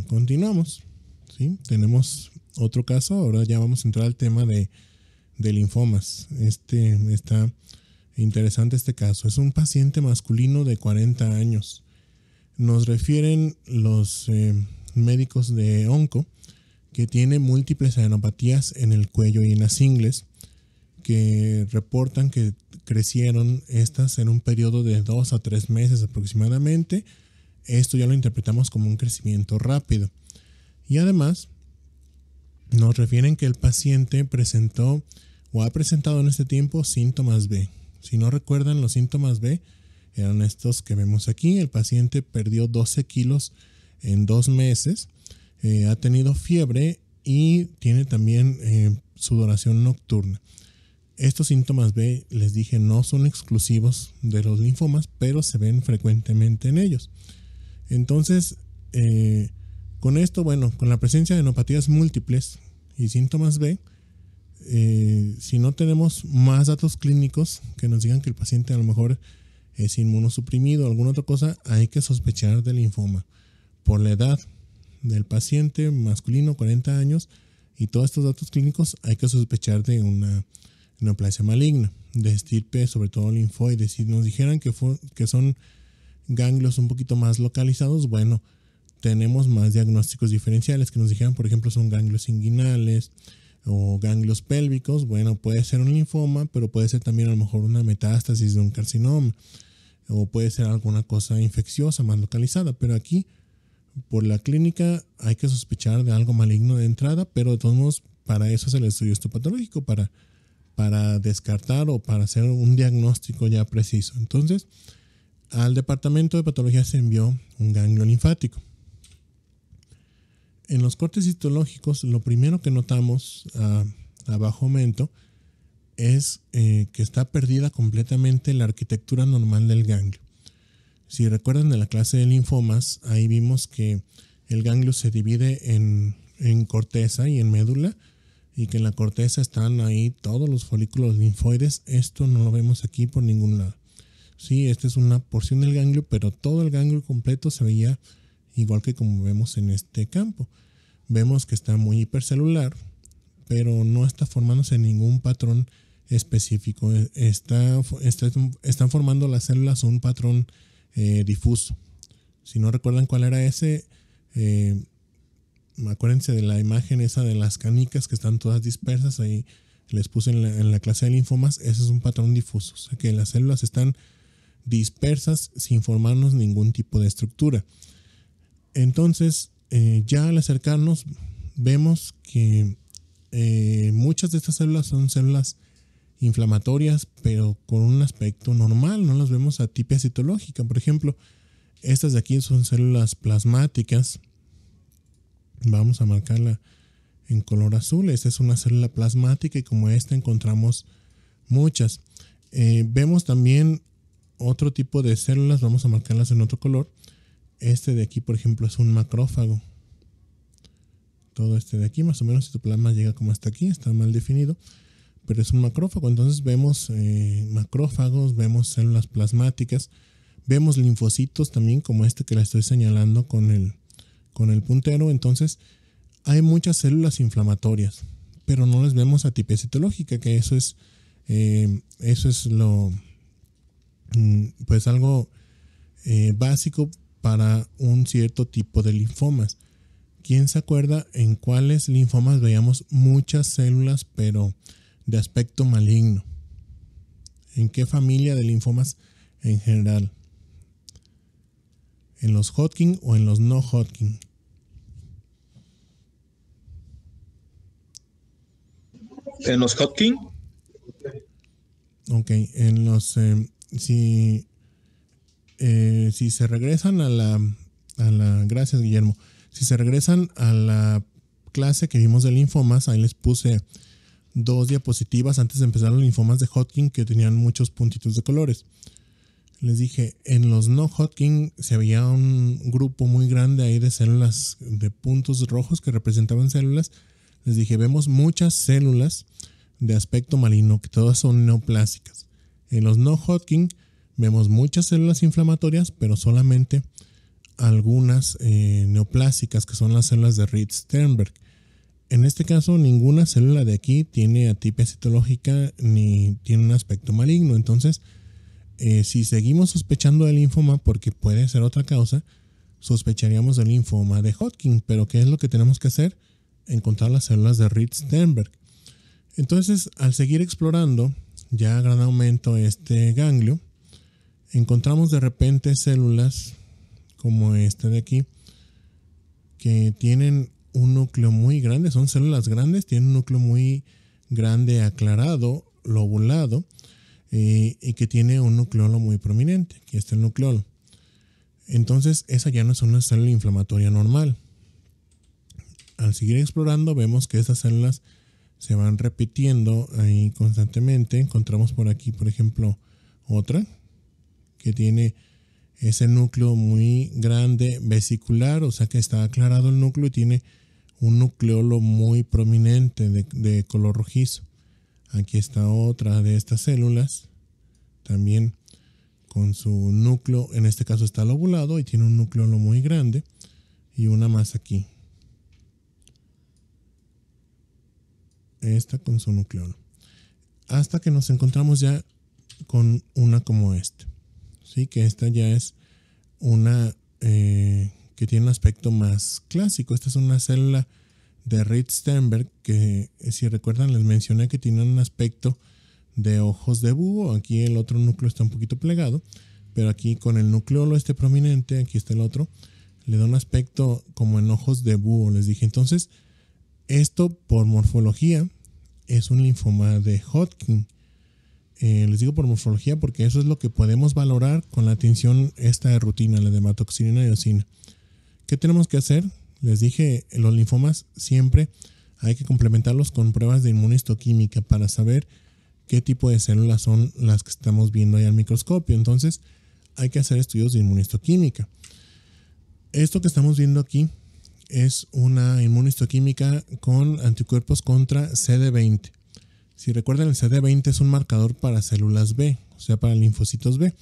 A: continuamos. ¿Sí? Tenemos otro caso, ahora ya vamos a entrar al tema de linfomas. Está interesante este caso. Es un paciente masculino de 40 años. Nos refieren los médicos de onco que tiene múltiples adenopatías en el cuello y en las ingles, que reportan que crecieron estas en un periodo de 2 a 3 meses aproximadamente. Esto ya lo interpretamos como un crecimiento rápido. Y además nos refieren que el paciente presentó o ha presentado en este tiempo síntomas B. Si no recuerdan, los síntomas B eran estos que vemos aquí. El paciente perdió 12 kilos en 2 meses, ha tenido fiebre y tiene también sudoración nocturna. Estos síntomas B, les dije, no son exclusivos de los linfomas, pero se ven frecuentemente en ellos. Entonces, con esto, bueno, con la presencia de adenopatías múltiples y síntomas B, si no tenemos más datos clínicos que nos digan que el paciente a lo mejor es inmunosuprimido o alguna otra cosa, hay que sospechar de linfoma. Por la edad del paciente masculino, 40 años, y todos estos datos clínicos, hay que sospechar de una neoplasia maligna, de estirpe, sobre todo linfoide. Si nos dijeran que son ganglios un poquito más localizados, bueno, tenemos más diagnósticos diferenciales. Que nos dijeran, por ejemplo, son ganglios inguinales o ganglios pélvicos, bueno, puede ser un linfoma, pero puede ser también a lo mejor una metástasis de un carcinoma, o puede ser alguna cosa infecciosa más localizada. Pero aquí, por la clínica, hay que sospechar de algo maligno de entrada, pero de todos modos, para eso es el estudio histopatológico, para descartar o para hacer un diagnóstico ya preciso. Entonces, al departamento de patología se envió un ganglio linfático. En los cortes histológicos, lo primero que notamos a bajo aumento es que está perdida completamente la arquitectura normal del ganglio. Si recuerdan de la clase de linfomas, ahí vimos que el ganglio se divide en corteza y en médula, y que en la corteza están ahí todos los folículos linfoides. Esto no lo vemos aquí por ningún lado. Sí, esta es una porción del ganglio, pero todo el ganglio completo se veía igual que como vemos en este campo. Vemos que está muy hipercelular, pero no está formándose ningún patrón específico. Están formando las células un patrón difuso. Si no recuerdan cuál era ese, acuérdense de la imagen esa de las canicas que están todas dispersas. Ahí les puse en la clase de linfomas. Ese es un patrón difuso. O sea que las células están dispersas sin formarnos ningún tipo de estructura. Entonces, ya al acercarnos, vemos que muchas de estas células son células inflamatorias, pero con un aspecto normal. No las vemos atipia citológica. Por ejemplo, estas de aquí son células plasmáticas. Vamos a marcarla en color azul. Esta es una célula plasmática y como esta encontramos muchas. Vemos también otro tipo de células. Vamos a marcarlas en otro color. Este de aquí, por ejemplo, es un macrófago. Todo este de aquí, más o menos, citoplasma llega como hasta aquí. Está mal definido, pero es un macrófago. Entonces vemos macrófagos, vemos células plasmáticas, vemos linfocitos también, como este que le estoy señalando con el puntero. Entonces hay muchas células inflamatorias, pero no les vemos atipia citológica, que eso es lo pues algo básico para un cierto tipo de linfomas. ¿Quién se acuerda en cuáles linfomas veíamos muchas células pero de aspecto maligno? ¿En qué familia de linfomas en general? ¿En los Hodgkin o en los no Hodgkin?
E: ¿En los Hodgkin?
A: Ok, en los si se regresan a la gracias, Guillermo. Si se regresan a la clase que vimos de linfomas, ahí les puse 2 diapositivas antes de empezar los linfomas de Hodgkin que tenían muchos puntitos de colores. Les dije, en los no Hodgkin se veía un grupo muy grande ahí de células de puntos rojos que representaban células. Les dije, vemos muchas células de aspecto maligno que todas son neoplásicas. En los no Hodgkin vemos muchas células inflamatorias, pero solamente algunas neoplásicas, que son las células de Reed-Sternberg. En este caso, ninguna célula de aquí tiene atipia citológica ni tiene un aspecto maligno. Entonces, si seguimos sospechando del linfoma, porque puede ser otra causa, sospecharíamos del linfoma de Hodgkin. Pero ¿qué es lo que tenemos que hacer? Encontrar las células de Reed-Sternberg. Entonces, al seguir explorando, ya a gran aumento este ganglio, encontramos de repente células como esta de aquí, que tienen un núcleo muy grande, son células grandes, tienen un núcleo muy grande, aclarado, lobulado, y que tiene un nucleolo muy prominente. Aquí está el nucleolo. Entonces, esa ya no es una célula inflamatoria normal. Al seguir explorando, vemos que esas células se van repitiendo ahí constantemente. Encontramos por aquí, por ejemplo, otra que tiene ese núcleo muy grande vesicular, o sea que está aclarado el núcleo y tiene un nucleolo muy prominente de color rojizo. Aquí está otra de estas células, también con su núcleo, en este caso está lobulado y tiene un nucleolo muy grande, y una más aquí. Esta con su nucleolo. Hasta que nos encontramos ya con una como esta. Sí, que esta ya es una que tiene un aspecto más clásico. Esta es una célula de Reed-Sternberg que, si recuerdan, les mencioné que tiene un aspecto de ojos de búho. Aquí el otro núcleo está un poquito plegado, pero aquí con el nucleolo este prominente, aquí está el otro, le da un aspecto como en ojos de búho, les dije. Entonces, esto por morfología es un linfoma de Hodgkin. Les digo por morfología porque eso es lo que podemos valorar con la tinción esta de rutina, la de hematoxilina y eosina. ¿Qué tenemos que hacer? Les dije, los linfomas siempre hay que complementarlos con pruebas de inmunistoquímica para saber qué tipo de células son las que estamos viendo ahí al microscopio. Entonces hay que hacer estudios de inmunistoquímica. Esto que estamos viendo aquí es una inmunistoquímica con anticuerpos contra CD20. Si recuerdan, el CD20 es un marcador para células B, o sea, para linfocitos B.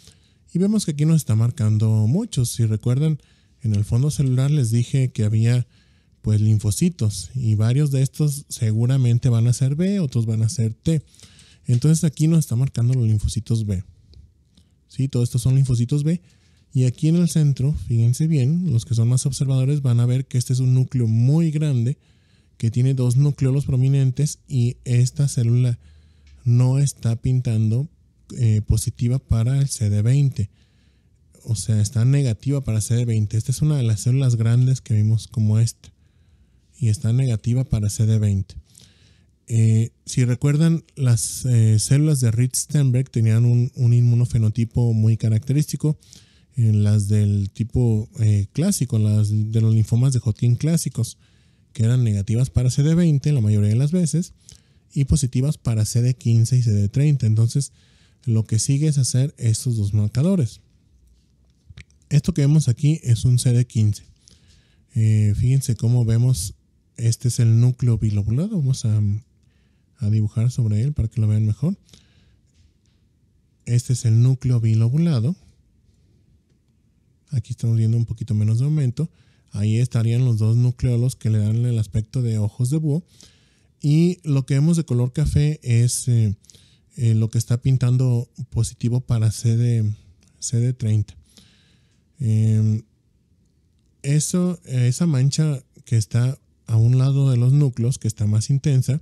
A: Y vemos que aquí nos está marcando muchos. Si recuerdan, en el fondo celular les dije que había pues linfocitos y varios de estos seguramente van a ser B, otros van a ser T. Entonces aquí nos está marcando los linfocitos B. ¿Sí? Todos estos son linfocitos B. Y aquí en el centro, fíjense bien, los que son más observadores van a ver que este es un núcleo muy grande que tiene 2 nucleolos prominentes y esta célula no está pintando positiva para el CD20. O sea, está negativa para CD20. Esta es una de las células grandes que vimos como esta. Y está negativa para CD20. Si recuerdan, las células de Reed-Sternberg tenían un inmunofenotipo muy característico. Las del tipo clásico, las de los linfomas de Hodgkin clásicos, que eran negativas para CD20 la mayoría de las veces y positivas para CD15 y CD30. Entonces, lo que sigue es hacer estos 2 marcadores. Esto que vemos aquí es un CD15. Fíjense cómo vemos, este es el núcleo bilobulado. Vamos a dibujar sobre él para que lo vean mejor. Este es el núcleo bilobulado. Aquí estamos viendo un poquito menos de aumento. Ahí estarían los 2 nucleolos que le dan el aspecto de ojos de búho. Y lo que vemos de color café es lo que está pintando positivo para CD30. Esa mancha que está a un lado de los núcleos, que está más intensa,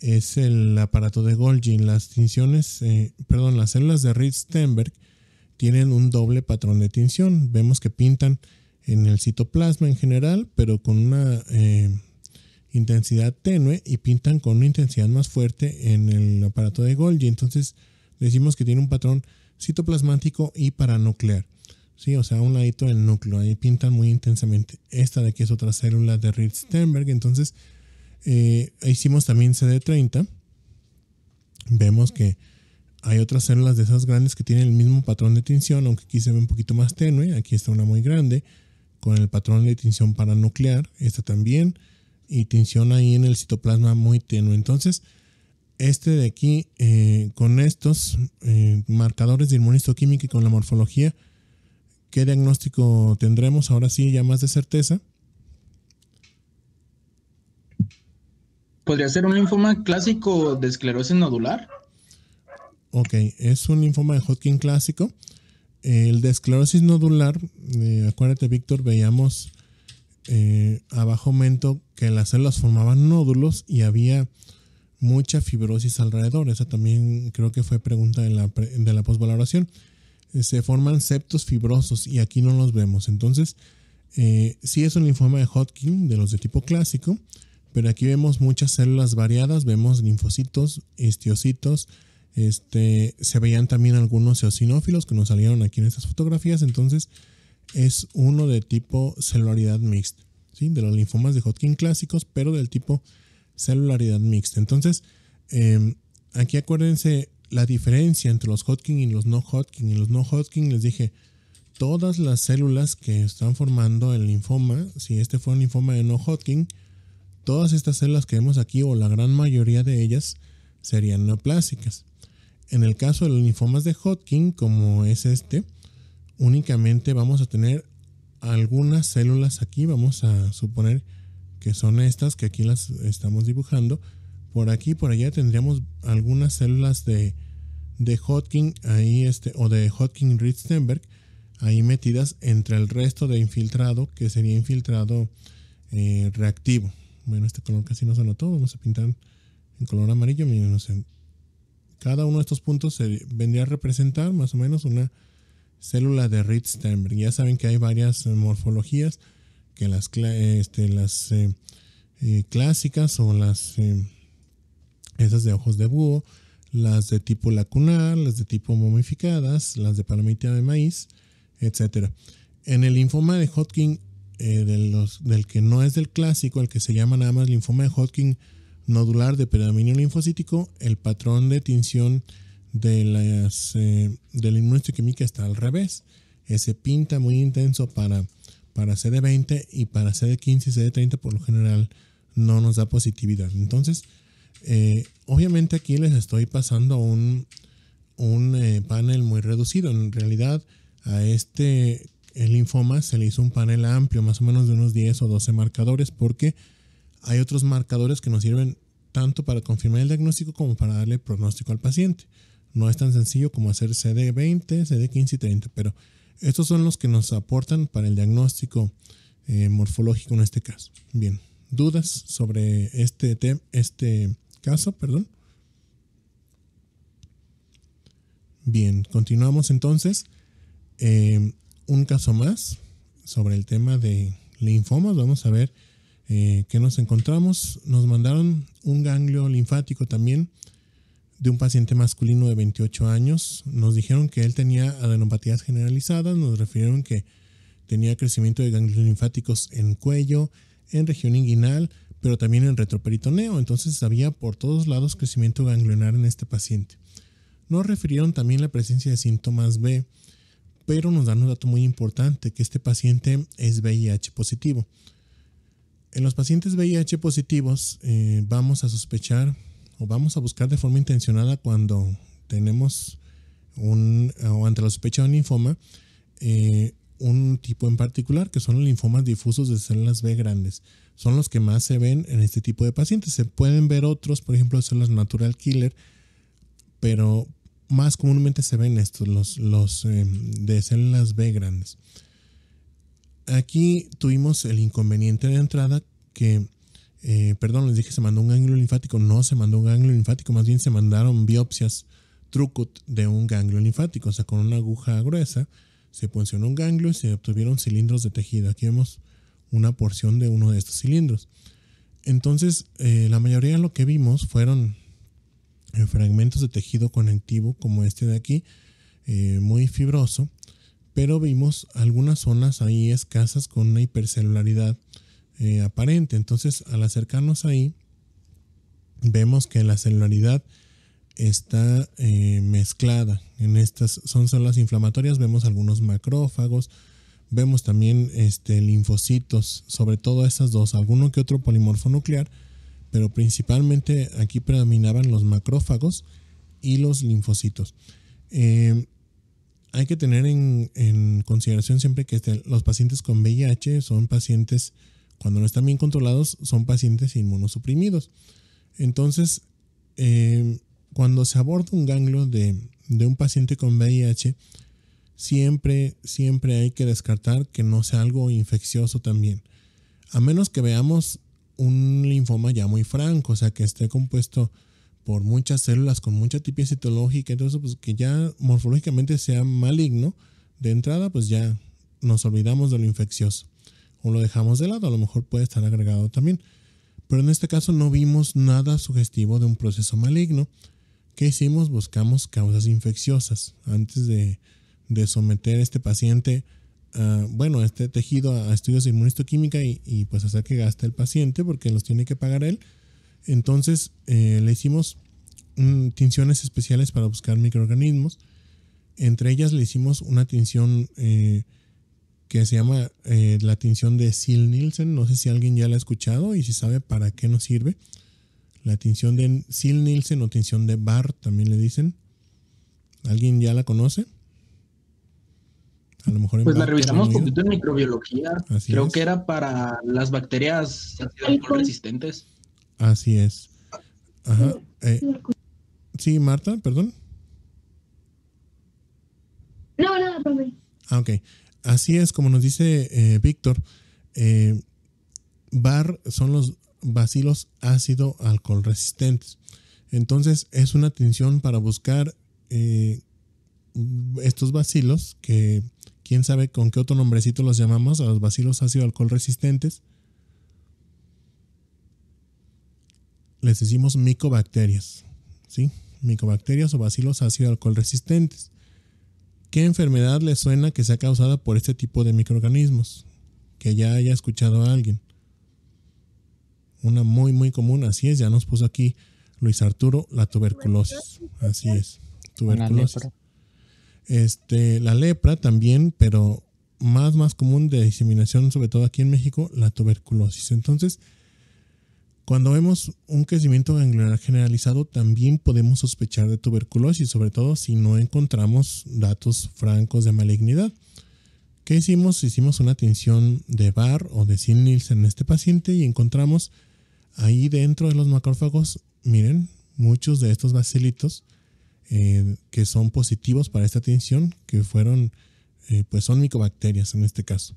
A: es el aparato de Golgi. Las tinciones, las células de Reed-Sternberg tienen un doble patrón de tinción. Vemos que pintan en el citoplasma en general, pero con una intensidad tenue, y pintan con una intensidad más fuerte en el aparato de Golgi. Entonces decimos que tiene un patrón citoplasmático y paranuclear. Sí, o sea, a un ladito del núcleo, ahí pintan muy intensamente. Esta de aquí es otra célula de Reed-Sternberg. Entonces hicimos también CD30. Vemos que hay otras células de esas grandes que tienen el mismo patrón de tinción, aunque aquí se ve un poquito más tenue. Aquí está una muy grande con el patrón de tinción paranuclear, esta también, y tinción ahí en el citoplasma muy tenue. Entonces, este de aquí, con estos marcadores de inmunistoquímica y con la morfología, ¿qué diagnóstico tendremos ahora sí ya más de certeza?
G: ¿Podría ser un linfoma clásico de esclerosis nodular?
A: Ok, es un linfoma de Hodgkin clásico. El de esclerosis nodular, acuérdate, Víctor, veíamos a bajo aumento que las células formaban nódulos y había mucha fibrosis alrededor. Esa también creo que fue pregunta de la posvaloración. Se forman septos fibrosos y aquí no los vemos. Entonces, sí es un linfoma de Hodgkin, de los de tipo clásico, pero aquí vemos muchas células variadas. Vemos linfocitos, histiocitos. Se veían también algunos eosinófilos que nos salieron aquí en estas fotografías. Entonces es uno de tipo celularidad mixta, ¿sí? De los linfomas de Hodgkin clásicos, pero del tipo celularidad mixta. Entonces aquí acuérdense la diferencia entre los Hodgkin y los no Hodgkin. En los no Hodgkin les dije todas las células que están formando el linfoma. Si este fue un linfoma de no Hodgkin, todas estas células que vemos aquí, o la gran mayoría de ellas, serían neoplásicas. En el caso de los linfomas de Hodgkin, como es únicamente vamos a tener algunas células aquí. Vamos a suponer que son estas, que aquí las estamos dibujando. Por aquí y por allá tendríamos algunas células de Hodgkin ahí, o de Hodgkin Reed-Sternberg, ahí metidas entre el resto de infiltrado, que sería infiltrado reactivo. Bueno, este color casi no se notó. Vamos a pintar en color amarillo. Miren, no sé. Cada uno de estos puntos se vendría a representar más o menos una célula de Reed-Sternberg. Ya saben que hay varias morfologías, que las clásicas, o esas de ojos de búho, las de tipo lacunar, las de tipo momificadas, las de palomita de maíz, etc. En el linfoma de Hodgkin, del que no es del clásico, el que se llama nada más linfoma de Hodgkin nodular de predominio linfocítico, el patrón de tinción de la inmunistoquímica está al revés. Ese pinta muy intenso para CD20, y para CD15 y CD30 por lo general no nos da positividad. Entonces, obviamente aquí les estoy pasando un panel muy reducido. En realidad, el linfoma se le hizo un panel amplio, más o menos de unos 10 o 12 marcadores, porque hay otros marcadores que nos sirven tanto para confirmar el diagnóstico como para darle pronóstico al paciente. No es tan sencillo como hacer CD20, CD15 y 30, pero estos son los que nos aportan para el diagnóstico morfológico en este caso. Bien, ¿dudas sobre este caso? Perdón. Bien, continuamos entonces. Un caso más sobre el tema de linfomas. Vamos a ver qué nos encontramos. Nos mandaron un ganglio linfático también de un paciente masculino de 28 años. Nos dijeron que él tenía adenopatías generalizadas. Nos refirieron que tenía crecimiento de ganglios linfáticos en cuello, en región inguinal, pero también en retroperitoneo. Entonces había por todos lados crecimiento ganglionar en este paciente. Nos refirieron también la presencia de síntomas B, pero nos dan un dato muy importante, que este paciente es VIH positivo. En los pacientes VIH positivos vamos a sospechar o vamos a buscar de forma intencionada cuando tenemos o ante la sospecha de un linfoma, un tipo en particular, que son los linfomas difusos de células B grandes. Son los que más se ven en este tipo de pacientes. Se pueden ver otros, por ejemplo, células natural killer, pero más comúnmente se ven estos, los de células B grandes. Aquí tuvimos el inconveniente de entrada que, les dije se mandó un ganglio linfático. No se mandó un ganglio linfático, más bien se mandaron biopsias Trucut de un ganglio linfático. O sea, con una aguja gruesa se puncionó un ganglio y se obtuvieron cilindros de tejido. Aquí vemos una porción de uno de estos cilindros. Entonces, la mayoría de lo que vimos fueron fragmentos de tejido conectivo como este de aquí, muy fibroso, pero vimos algunas zonas ahí escasas con una hipercelularidad aparente. Entonces, al acercarnos ahí, vemos que la celularidad está mezclada. En estas son células inflamatorias, vemos algunos macrófagos, vemos también linfocitos, sobre todo estas dos, alguno que otro polimorfo nuclear, pero principalmente aquí predominaban los macrófagos y los linfocitos. Hay que tener en consideración siempre que los pacientes con VIH son pacientes, cuando no están bien controlados, son pacientes inmunosuprimidos. Entonces, cuando se aborda un ganglio de un paciente con VIH, siempre hay que descartar que no sea algo infeccioso también. A menos que veamos un linfoma ya muy franco, o sea, que esté compuesto por muchas células con mucha tipia citológica, entonces pues que ya morfológicamente sea maligno, de entrada pues ya nos olvidamos de lo infeccioso o lo dejamos de lado. A lo mejor puede estar agregado también, pero en este caso no vimos nada sugestivo de un proceso maligno. ¿Qué hicimos? Buscamos causas infecciosas antes de someter a este paciente este tejido a estudios de inmunistoquímica y pues hacer que gaste el paciente porque los tiene que pagar él. Entonces le hicimos tinciones especiales para buscar microorganismos. Entre ellas le hicimos una tinción que se llama la tinción de Ziehl-Neelsen. No sé si alguien ya la ha escuchado y si sabe para qué nos sirve. La tinción de Ziehl-Neelsen o tinción de Barr también le dicen. ¿Alguien ya la conoce? A lo mejor
G: pues la revisamos un poquito en microbiología.
A: Así
G: Creo
A: es.
G: que era para las bacterias alcohol resistentes.
A: Así es. Ajá. Sí, Marta, perdón.
C: No, profe.
A: Ok. Así es, como nos dice Víctor, Barr son los bacilos ácido alcohol resistentes. Entonces es una tinción para buscar estos bacilos que quién sabe con qué otro nombrecito los llamamos, a los bacilos ácido alcohol resistentes. Les decimos micobacterias, ¿sí? Micobacterias o bacilos ácido alcohol resistentes. ¿Qué enfermedad les suena que sea causada por este tipo de microorganismos? Que ya haya escuchado a alguien. Una muy muy común, así es, ya nos puso aquí Luis Arturo, la tuberculosis. Así es, tuberculosis. La lepra también, pero más común de diseminación, sobre todo aquí en México, la tuberculosis. Entonces, Cuando vemos un crecimiento ganglionar generalizado, también podemos sospechar de tuberculosis, sobre todo si no encontramos datos francos de malignidad. ¿Qué hicimos? Hicimos una tinción de Barr o de Sim-Nielsen en este paciente y encontramos ahí dentro de los macrófagos, miren, muchos de estos bacilitos que son positivos para esta tinción, que fueron, pues son micobacterias en este caso.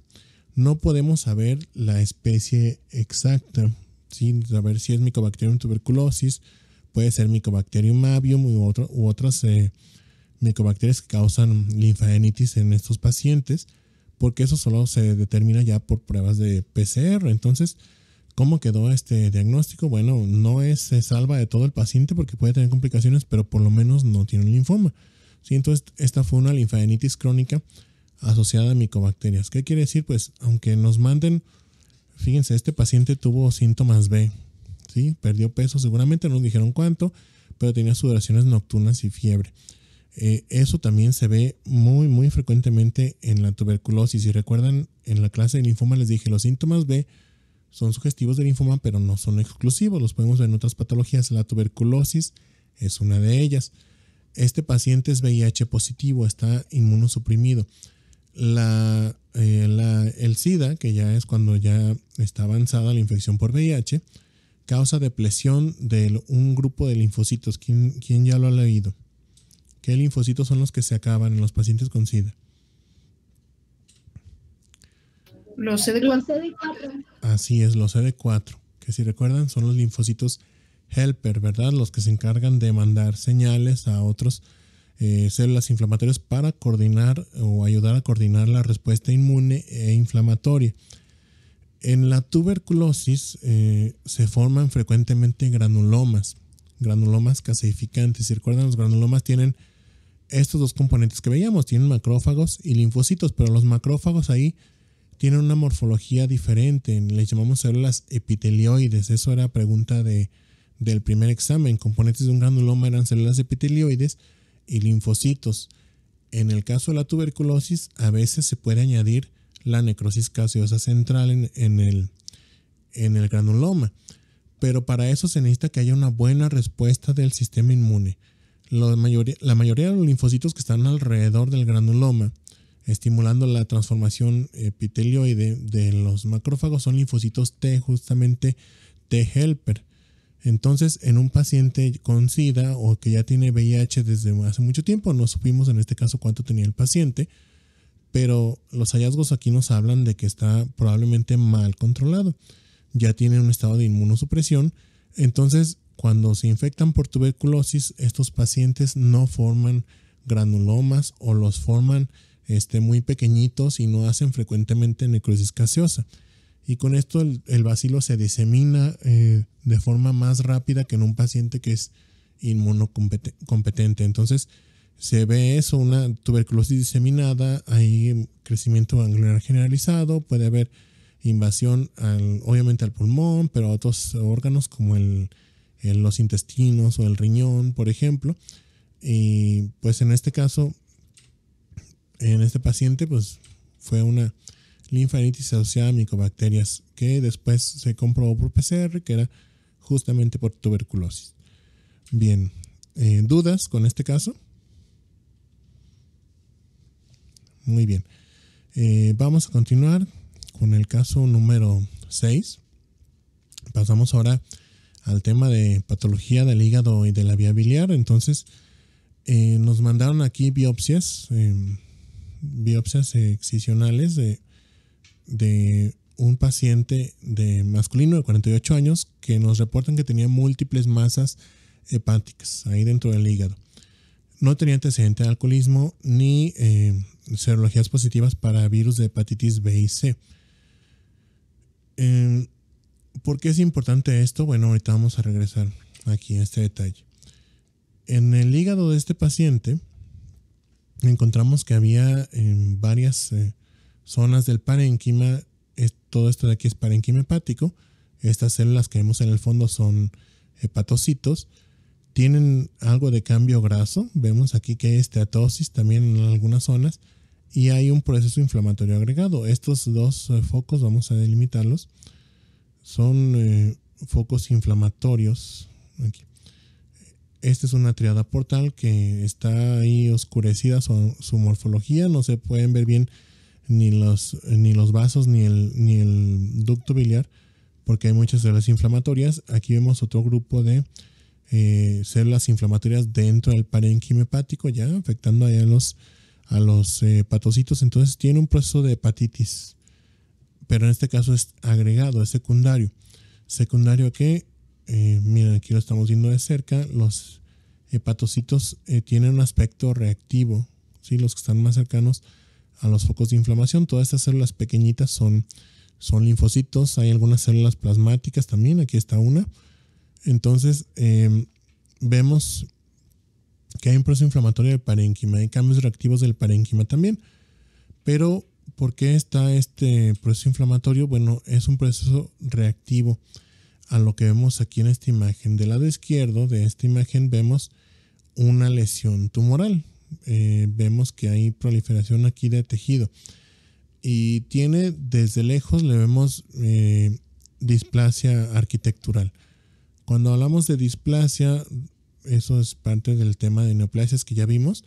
A: No podemos saber la especie exacta, sin saber si es Mycobacterium tuberculosis, puede ser Mycobacterium avium u otras micobacterias que causan linfadenititis en estos pacientes, porque eso solo se determina ya por pruebas de PCR. Entonces, ¿cómo quedó este diagnóstico? Bueno, no se salva de todo el paciente porque puede tener complicaciones, pero por lo menos no tiene un linfoma. ¿Sí? Entonces, esta fue una linfadenitis crónica asociada a micobacterias. ¿Qué quiere decir? Pues, aunque nos manden, fíjense, este paciente tuvo síntomas B, ¿sí? Perdió peso, seguramente no nos dijeron cuánto, pero tenía sudoraciones nocturnas y fiebre. Eso también se ve muy, muy frecuentemente en la tuberculosis. Si recuerdan, en la clase de linfoma les dije, los síntomas B son sugestivos de linfoma, pero no son exclusivos. Los podemos ver en otras patologías. La tuberculosis es una de ellas. Este paciente es VIH positivo, está inmunosuprimido. El SIDA, que ya es cuando ya está avanzada la infección por VIH, causa depresión de un grupo de linfocitos. ¿Quién ya lo ha leído? ¿Qué linfocitos son los que se acaban en los pacientes con SIDA?
C: Los CD4.
A: Así es, los CD4, que si recuerdan son los linfocitos helper, ¿verdad? Los que se encargan de mandar señales a otros células inflamatorias para coordinar o ayudar a coordinar la respuesta inmune e inflamatoria. En la tuberculosis se forman frecuentemente granulomas caseificantes. Si recuerdan, los granulomas tienen estos dos componentes que veíamos, tienen macrófagos y linfocitos, pero los macrófagos ahí tienen una morfología diferente, les llamamos células epitelioides. Eso era pregunta del primer examen. Componentes de un granuloma eran células epitelioides y linfocitos. En el caso de la tuberculosis, a veces se puede añadir la necrosis gaseosa central en el granuloma, pero para eso se necesita que haya una buena respuesta del sistema inmune. La mayoría de los linfocitos que están alrededor del granuloma, estimulando la transformación epitelioide de los macrófagos, son linfocitos T, justamente T helper. Entonces, en un paciente con SIDA o que ya tiene VIH desde hace mucho tiempo, no supimos en este caso cuánto tenía el paciente, pero los hallazgos aquí nos hablan de que está probablemente mal controlado. Ya tiene un estado de inmunosupresión. Entonces, cuando se infectan por tuberculosis, estos pacientes no forman granulomas o los forman muy pequeñitos y no hacen frecuentemente necrosis gaseosa. Y con esto el bacilo se disemina de forma más rápida que en un paciente que es inmunocompetente. Entonces se ve eso, una tuberculosis diseminada, hay crecimiento ganglionar generalizado, puede haber invasión obviamente al pulmón, pero a otros órganos como los intestinos o el riñón, por ejemplo. Y pues en este caso, en este paciente, pues fue una linfadenitis asociada a micobacterias que después se comprobó por PCR que era justamente por tuberculosis. Bien, ¿dudas con este caso? Muy bien. Vamos a continuar con el caso número 6. Pasamos ahora al tema de patología del hígado y de la vía biliar. Entonces, nos mandaron aquí biopsias excisionales de un paciente masculino de 48 años que nos reportan que tenía múltiples masas hepáticas ahí dentro del hígado. No tenía antecedente de alcoholismo ni serologías positivas para virus de hepatitis B y C. ¿Por qué es importante esto? Bueno, ahorita vamos a regresar aquí a este detalle. En el hígado de este paciente encontramos que había varias zonas del parénquima. Todo esto de aquí es parénquima hepático. Estas células que vemos en el fondo son hepatocitos. Tienen algo de cambio graso. Vemos aquí que hay esteatosis también en algunas zonas. Y hay un proceso inflamatorio agregado. Estos dos focos, vamos a delimitarlos, son focos inflamatorios. Aquí. Esta es una triada portal que está ahí oscurecida su morfología, no se pueden ver bien ni los vasos ni el ducto biliar porque hay muchas células inflamatorias. Aquí vemos otro grupo de células inflamatorias dentro del parénquima hepático, ya afectando ahí a los hepatocitos. Entonces tiene un proceso de hepatitis, pero en este caso es agregado, es secundario. ¿Secundario a qué? Miren, aquí lo estamos viendo de cerca. Los hepatocitos tienen un aspecto reactivo, ¿sí? Los que están más cercanos a los focos de inflamación. Todas estas células pequeñitas son linfocitos. Hay algunas células plasmáticas también. Aquí está una. Entonces, vemos que hay un proceso inflamatorio del parénquima. Hay cambios reactivos del parénquima también. Pero, ¿por qué está este proceso inflamatorio? Bueno, es un proceso reactivo a lo que vemos aquí en esta imagen. Del lado izquierdo de esta imagen vemos una lesión tumoral. Vemos que hay proliferación aquí de tejido. Y tiene, desde lejos, le vemos displasia arquitectural. Cuando hablamos de displasia, eso es parte del tema de neoplasias que ya vimos.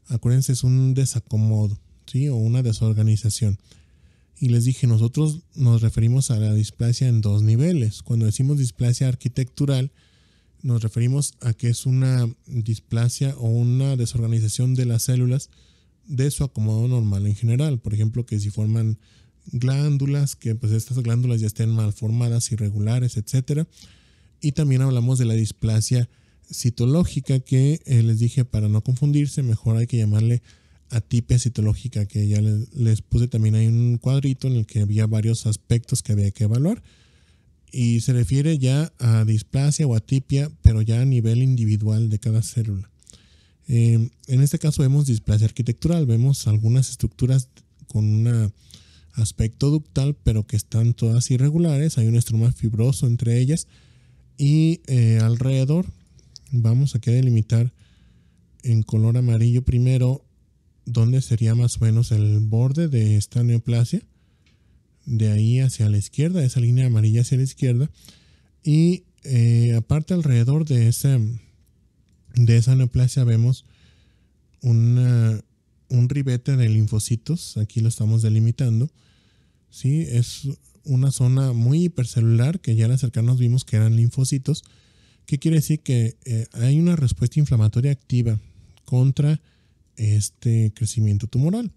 A: Acuérdense, es un desacomodo, ¿sí? O una desorganización. Y les dije, nosotros nos referimos a la displasia en dos niveles. Cuando decimos displasia arquitectural, nos referimos a que es una displasia o una desorganización de las células de su acomodo normal en general. Por ejemplo, que si forman glándulas, que pues estas glándulas ya estén mal formadas, irregulares, etc. Y también hablamos de la displasia citológica, que les dije, para no confundirse, mejor hay que llamarle atipia citológica, que ya les puse también ahí un cuadrito en el que había varios aspectos que había que evaluar. Y se refiere ya a displasia o atipia, pero ya a nivel individual de cada célula. En este caso vemos displasia arquitectural. Vemos algunas estructuras con un aspecto ductal, pero que están todas irregulares. Hay un estroma fibroso entre ellas. Y alrededor, vamos aquí a delimitar en color amarillo primero dónde sería más o menos el borde de esta neoplasia. De ahí hacia la izquierda, esa línea amarilla hacia la izquierda. Y aparte alrededor de esa neoplasia vemos un ribete de linfocitos. Aquí lo estamos delimitando. ¿Sí? Es una zona muy hipercelular que ya al acercarnos vimos que eran linfocitos. ¿Qué quiere decir? Que hay una respuesta inflamatoria activa contra este crecimiento tumoral.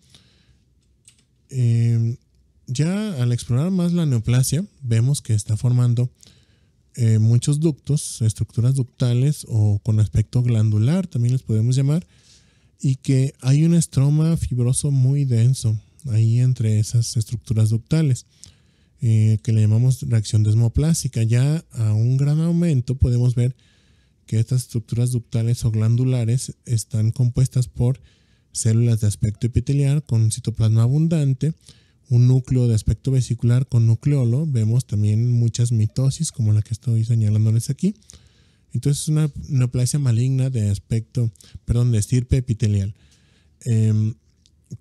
A: Ya al explorar más la neoplasia, vemos que está formando muchos ductos, estructuras ductales o con aspecto glandular, también les podemos llamar, y que hay un estroma fibroso muy denso ahí entre esas estructuras ductales, que le llamamos reacción desmoplásica. Ya a un gran aumento podemos ver que estas estructuras ductales o glandulares están compuestas por células de aspecto epitelial con citoplasma abundante, un núcleo de aspecto vesicular con nucleolo. Vemos también muchas mitosis como la que estoy señalándoles aquí. Entonces es una neoplasia maligna de estirpe epitelial.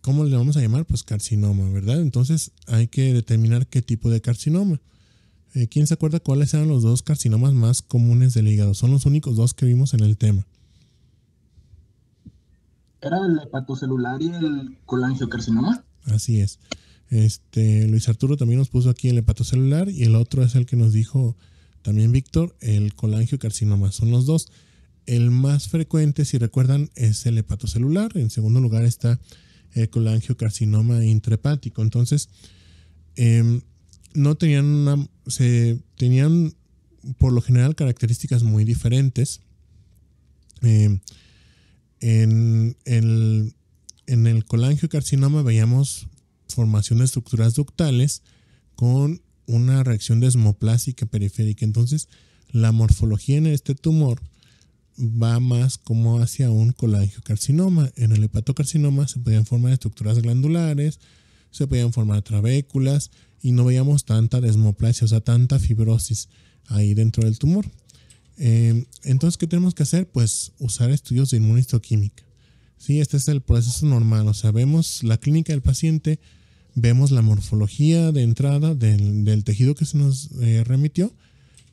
A: ¿Cómo le vamos a llamar? Pues carcinoma, ¿verdad? Entonces hay que determinar qué tipo de carcinoma. ¿Quién se acuerda cuáles eran los dos carcinomas más comunes del hígado? Son los únicos dos que vimos en el tema.
G: ¿Era el hepatocelular y el colangiocarcinoma?
A: Así es. Luis Arturo también nos puso aquí el hepatocelular y el otro es el que nos dijo también Víctor, el colangiocarcinoma. Son los dos. El más frecuente, si recuerdan, es el hepatocelular. En segundo lugar está el colangiocarcinoma intrahepático. Entonces, tenían por lo general características muy diferentes. En el colangiocarcinoma veíamos formación de estructuras ductales con una reacción desmoplásica periférica. Entonces, la morfología en este tumor va más como hacia un colangiocarcinoma. En el hepatocarcinoma se podían formar estructuras glandulares, se podían formar trabéculas y no veíamos tanta desmoplasia, o sea, tanta fibrosis ahí dentro del tumor. Entonces, ¿qué tenemos que hacer? Pues usar estudios de inmunohistoquímica. Sí, este es el proceso normal. O sea, vemos la clínica del paciente, vemos la morfología de entrada del tejido que se nos remitió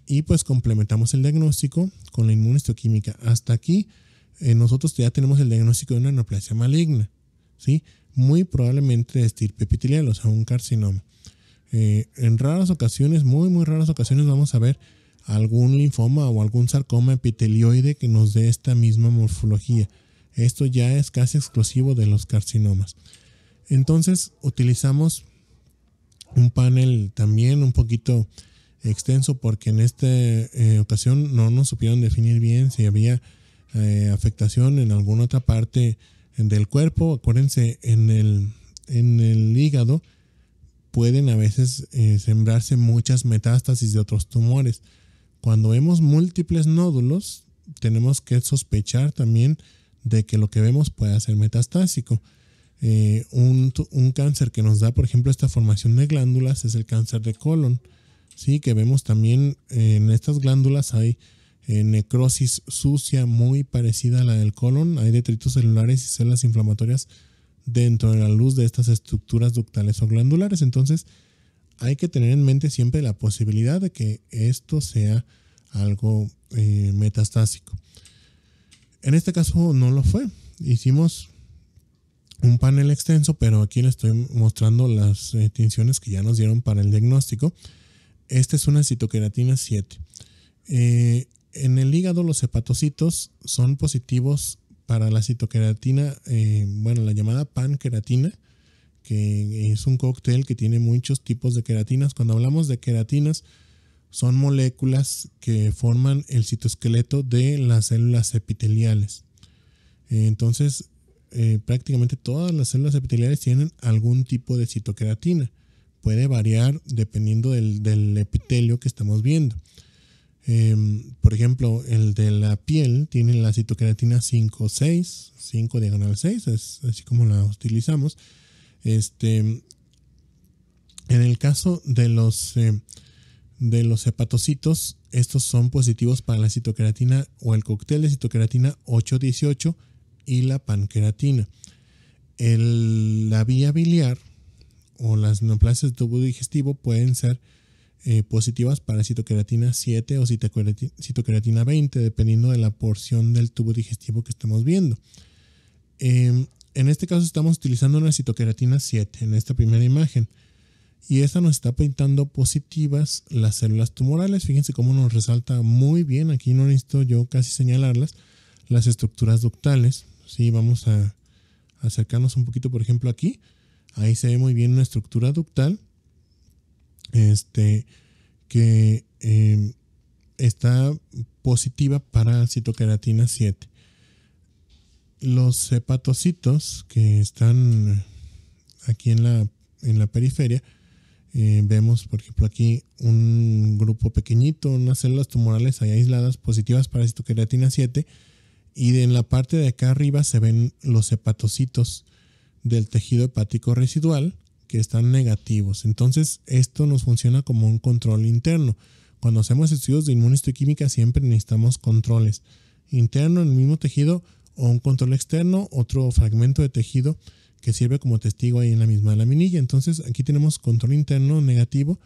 A: y pues complementamos el diagnóstico con la inmunohistoquímica. Hasta aquí nosotros ya tenemos el diagnóstico de una neoplasia maligna, ¿sí? Muy probablemente de estirpe epitelial, o sea, un carcinoma. En raras ocasiones, muy raras ocasiones, vamos a ver algún linfoma o algún sarcoma epitelioide que nos dé esta misma morfología. Esto ya es casi exclusivo de los carcinomas. Entonces utilizamos un panel también un poquito extenso porque en esta ocasión no nos supieron definir bien si había afectación en alguna otra parte del cuerpo. Acuérdense, en el hígado pueden a veces sembrarse muchas metástasis de otros tumores. Cuando vemos múltiples nódulos, tenemos que sospechar también de que lo que vemos pueda ser metastásico. Un cáncer que nos da, por ejemplo, esta formación de glándulas es el cáncer de colon, ¿sí? Que vemos también en estas glándulas hay necrosis sucia muy parecida a la del colon. Hay detritos celulares y células inflamatorias dentro de la luz de estas estructuras ductales o glandulares. Entonces hay que tener en mente siempre la posibilidad de que esto sea algo metastásico. En este caso no lo fue. Hicimos un panel extenso, pero aquí les estoy mostrando las tinciones que ya nos dieron para el diagnóstico. Esta es una citoqueratina 7. En el hígado los hepatocitos son positivos para la citoqueratina, la llamada panqueratina, que es un cóctel que tiene muchos tipos de queratinas. Cuando hablamos de queratinas, son moléculas que forman el citoesqueleto de las células epiteliales. Entonces, prácticamente todas las células epiteliales tienen algún tipo de citoqueratina. Puede variar dependiendo del epitelio que estamos viendo. Por ejemplo, el de la piel tiene la citoqueratina 5/6, 5/6, es así como la utilizamos. En el caso de los hepatocitos, estos son positivos para la citoqueratina o el cóctel de citoqueratina 8/18 y la panqueratina. La vía biliar o las neoplasias del tubo digestivo pueden ser positivas para citoqueratina 7 o citoqueratina 20, dependiendo de la porción del tubo digestivo que estemos viendo. En este caso estamos utilizando una citoqueratina 7 en esta primera imagen, y esta nos está pintando positivas las células tumorales. Fíjense cómo nos resalta muy bien, aquí no necesito yo casi señalarlas, las estructuras ductales. Sí, vamos a acercarnos un poquito, por ejemplo aquí, ahí se ve muy bien una estructura ductal que está positiva para citoqueratina 7. Los hepatocitos que están aquí en la periferia, vemos por ejemplo aquí un grupo pequeñito, unas células tumorales ahí aisladas positivas para citoqueratina 7, y en la parte de acá arriba se ven los hepatocitos del tejido hepático residual que están negativos. Entonces esto nos funciona como un control interno. Cuando hacemos estudios de inmunohistoquímica siempre necesitamos controles interno en el mismo tejido o un control externo, otro fragmento de tejido que sirve como testigo ahí en la misma laminilla. Entonces aquí tenemos control interno negativo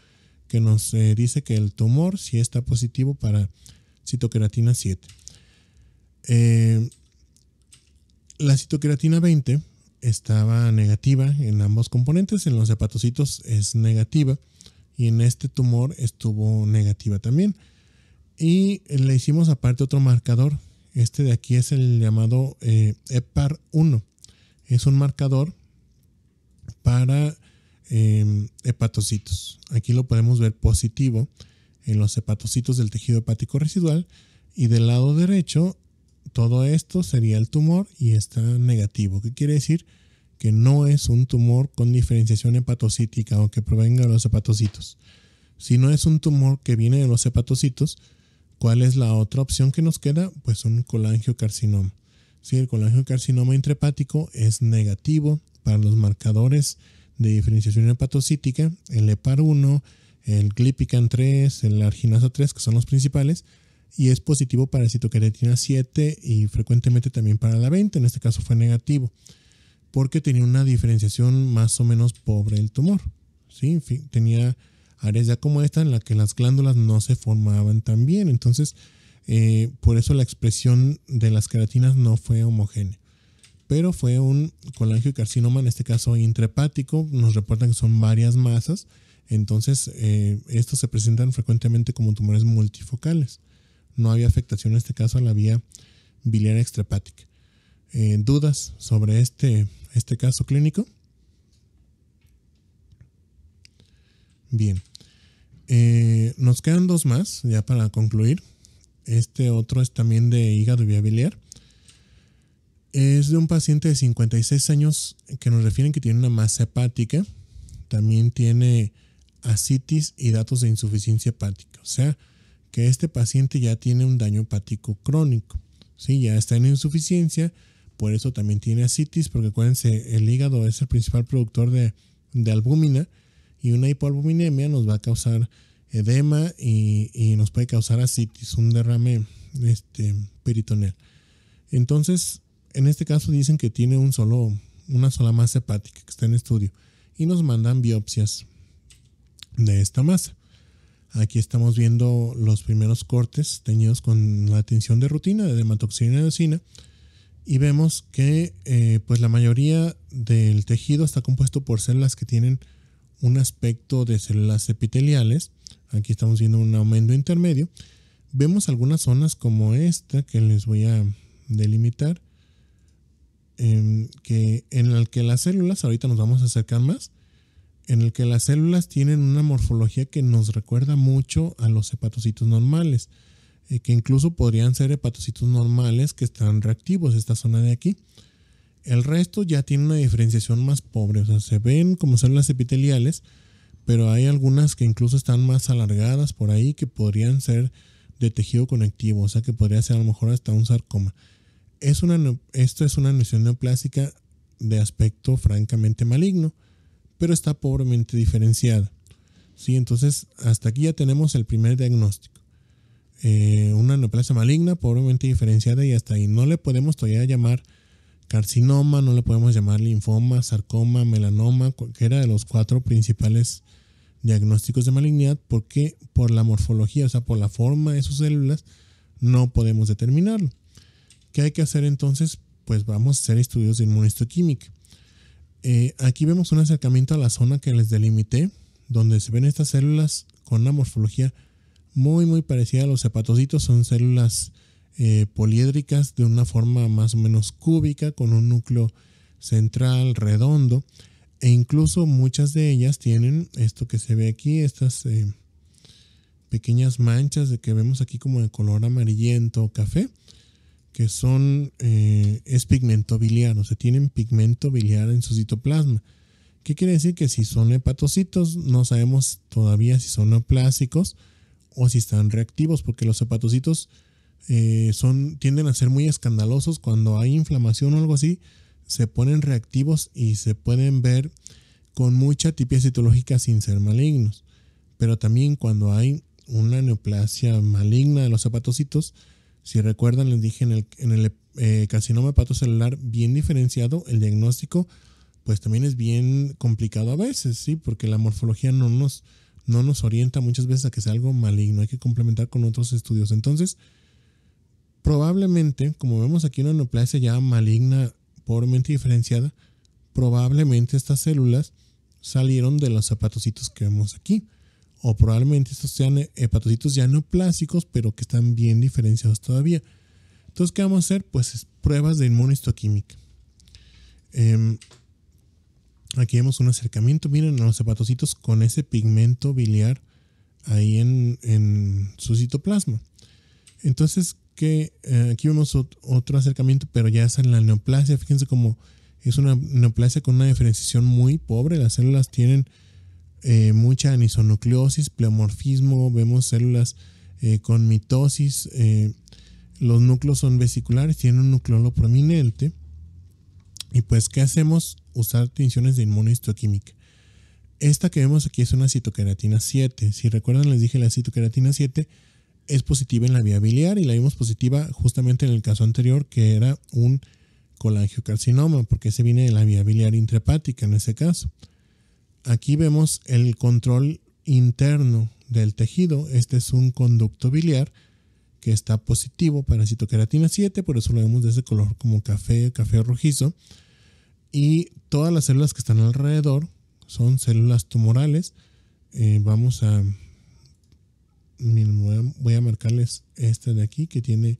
A: que nos dice que el tumor sí está positivo para citoqueratina 7. La citoqueratina 20 estaba negativa en ambos componentes. En los hepatocitos es negativa y en este tumor estuvo negativa también. Y le hicimos aparte otro marcador. Este de aquí es el llamado EPAR1. Es un marcador para hepatocitos. Aquí lo podemos ver positivo en los hepatocitos del tejido hepático residual, y del lado derecho todo esto sería el tumor y está negativo. ¿Qué quiere decir? Que no es un tumor con diferenciación hepatocítica o que provenga de los hepatocitos. Si no es un tumor que viene de los hepatocitos, ¿cuál es la otra opción que nos queda? Pues un colangiocarcinoma. Sí, el colangiocarcinoma intrahepático es negativo para los marcadores de diferenciación hepatocítica, el EPAR1, el Glipican-3, el arginasa 3, que son los principales, y es positivo para citoqueratina 7 y frecuentemente también para la 20. En este caso fue negativo porque tenía una diferenciación más o menos pobre el tumor. ¿Sí? Tenía áreas ya como esta en la que las glándulas no se formaban tan bien. Entonces, por eso la expresión de las queratinas no fue homogénea. Pero fue un colangiocarcinoma, en este caso intrahepático. Nos reportan que son varias masas. Entonces, estos se presentan frecuentemente como tumores multifocales. No había afectación en este caso a la vía biliar extrahepática. ¿Dudas sobre este caso clínico? Bien. Nos quedan dos más ya para concluir. Este otro es también de hígado y vía biliar. Es de un paciente de 56 años que nos refieren que tiene una masa hepática. También tiene ascitis y datos de insuficiencia hepática. O sea, que este paciente ya tiene un daño hepático crónico. ¿Sí? Ya está en insuficiencia, por eso también tiene ascitis, porque acuérdense, el hígado es el principal productor de albúmina, y una hipoalbuminemia nos va a causar edema y nos puede causar ascitis, un derrame peritoneal. Entonces, en este caso dicen que tiene una sola masa hepática que está en estudio y nos mandan biopsias de esta masa. Aquí estamos viendo los primeros cortes teñidos con la tinción de rutina de dermatoxina y eosina y vemos que pues la mayoría del tejido está compuesto por células que tienen un aspecto de células epiteliales. Aquí estamos viendo un aumento intermedio. Vemos algunas zonas como esta que les voy a delimitar, en el que las células, ahorita nos vamos a acercar más, en el que las células tienen una morfología que nos recuerda mucho a los hepatocitos normales, que incluso podrían ser hepatocitos normales que están reactivos, esta zona de aquí. El resto ya tiene una diferenciación más pobre, o sea, se ven como células epiteliales, pero hay algunas que incluso están más alargadas por ahí que podrían ser de tejido conectivo, o sea que podría ser a lo mejor hasta un sarcoma. Esto es una lesión neoplásica de aspecto francamente maligno, pero está pobremente diferenciada. ¿Sí? Entonces, hasta aquí ya tenemos el primer diagnóstico. Una neoplasia maligna, pobremente diferenciada, y hasta ahí. No le podemos todavía llamar carcinoma, no le podemos llamar linfoma, sarcoma, melanoma, cualquiera de los 4 principales diagnósticos de malignidad, porque por la morfología, o sea, por la forma de sus células, no podemos determinarlo. ¿Qué hay que hacer entonces? Pues vamos a hacer estudios de inmunistoquímica. Aquí vemos un acercamiento a la zona que les delimité, donde se ven estas células con una morfología muy muy parecida a los hepatocitos. Son células poliédricas de una forma más o menos cúbica, con un núcleo central redondo, e incluso muchas de ellas tienen esto que se ve aquí, estas pequeñas manchas de que vemos aquí como de color amarillento o café, que es pigmento biliar, o sea, tienen pigmento biliar en su citoplasma. ¿Qué quiere decir? Que si son hepatocitos, no sabemos todavía si son neoplásicos o si están reactivos, porque los hepatocitos tienden a ser muy escandalosos. Cuando hay inflamación o algo así, se ponen reactivos y se pueden ver con mucha atipia citológica sin ser malignos. Pero también cuando hay una neoplasia maligna de los hepatocitos, si recuerdan, les dije en el carcinoma hepatocelular bien diferenciado, el diagnóstico pues también es bien complicado a veces, ¿sí? Porque la morfología no nos orienta muchas veces a que sea algo maligno. Hay que complementar con otros estudios. Entonces, probablemente, como vemos aquí una neoplasia ya maligna, pobremente diferenciada, probablemente estas células salieron de los hepatocitos que vemos aquí. O probablemente estos sean hepatocitos ya neoplásicos, pero que están bien diferenciados todavía. Entonces, ¿qué vamos a hacer? Pues pruebas de inmunistoquímica. Aquí vemos un acercamiento, miren, a los hepatocitos con ese pigmento biliar ahí en su citoplasma. Entonces, aquí vemos otro acercamiento, pero ya es en la neoplasia. Fíjense cómo es una neoplasia con una diferenciación muy pobre. Las células tienen mucha anisonucleosis, pleomorfismo. Vemos células con mitosis. Los núcleos son vesiculares, tienen un nucleolo prominente. Y pues, ¿qué hacemos? Usar tinciones de inmunistoquímica. Esta que vemos aquí es una citoqueratina 7. Si recuerdan, les dije la citoqueratina 7 es positiva en la vía biliar y la vimos positiva justamente en el caso anterior, que era un colangiocarcinoma, porque ese viene de la vía biliar intrahepática en ese caso. Aquí vemos el control interno del tejido. Este es un conducto biliar que está positivo para citoqueratina 7, por eso lo vemos de ese color como café rojizo. Y todas las células que están alrededor son células tumorales. Voy a marcarles este de aquí que tiene,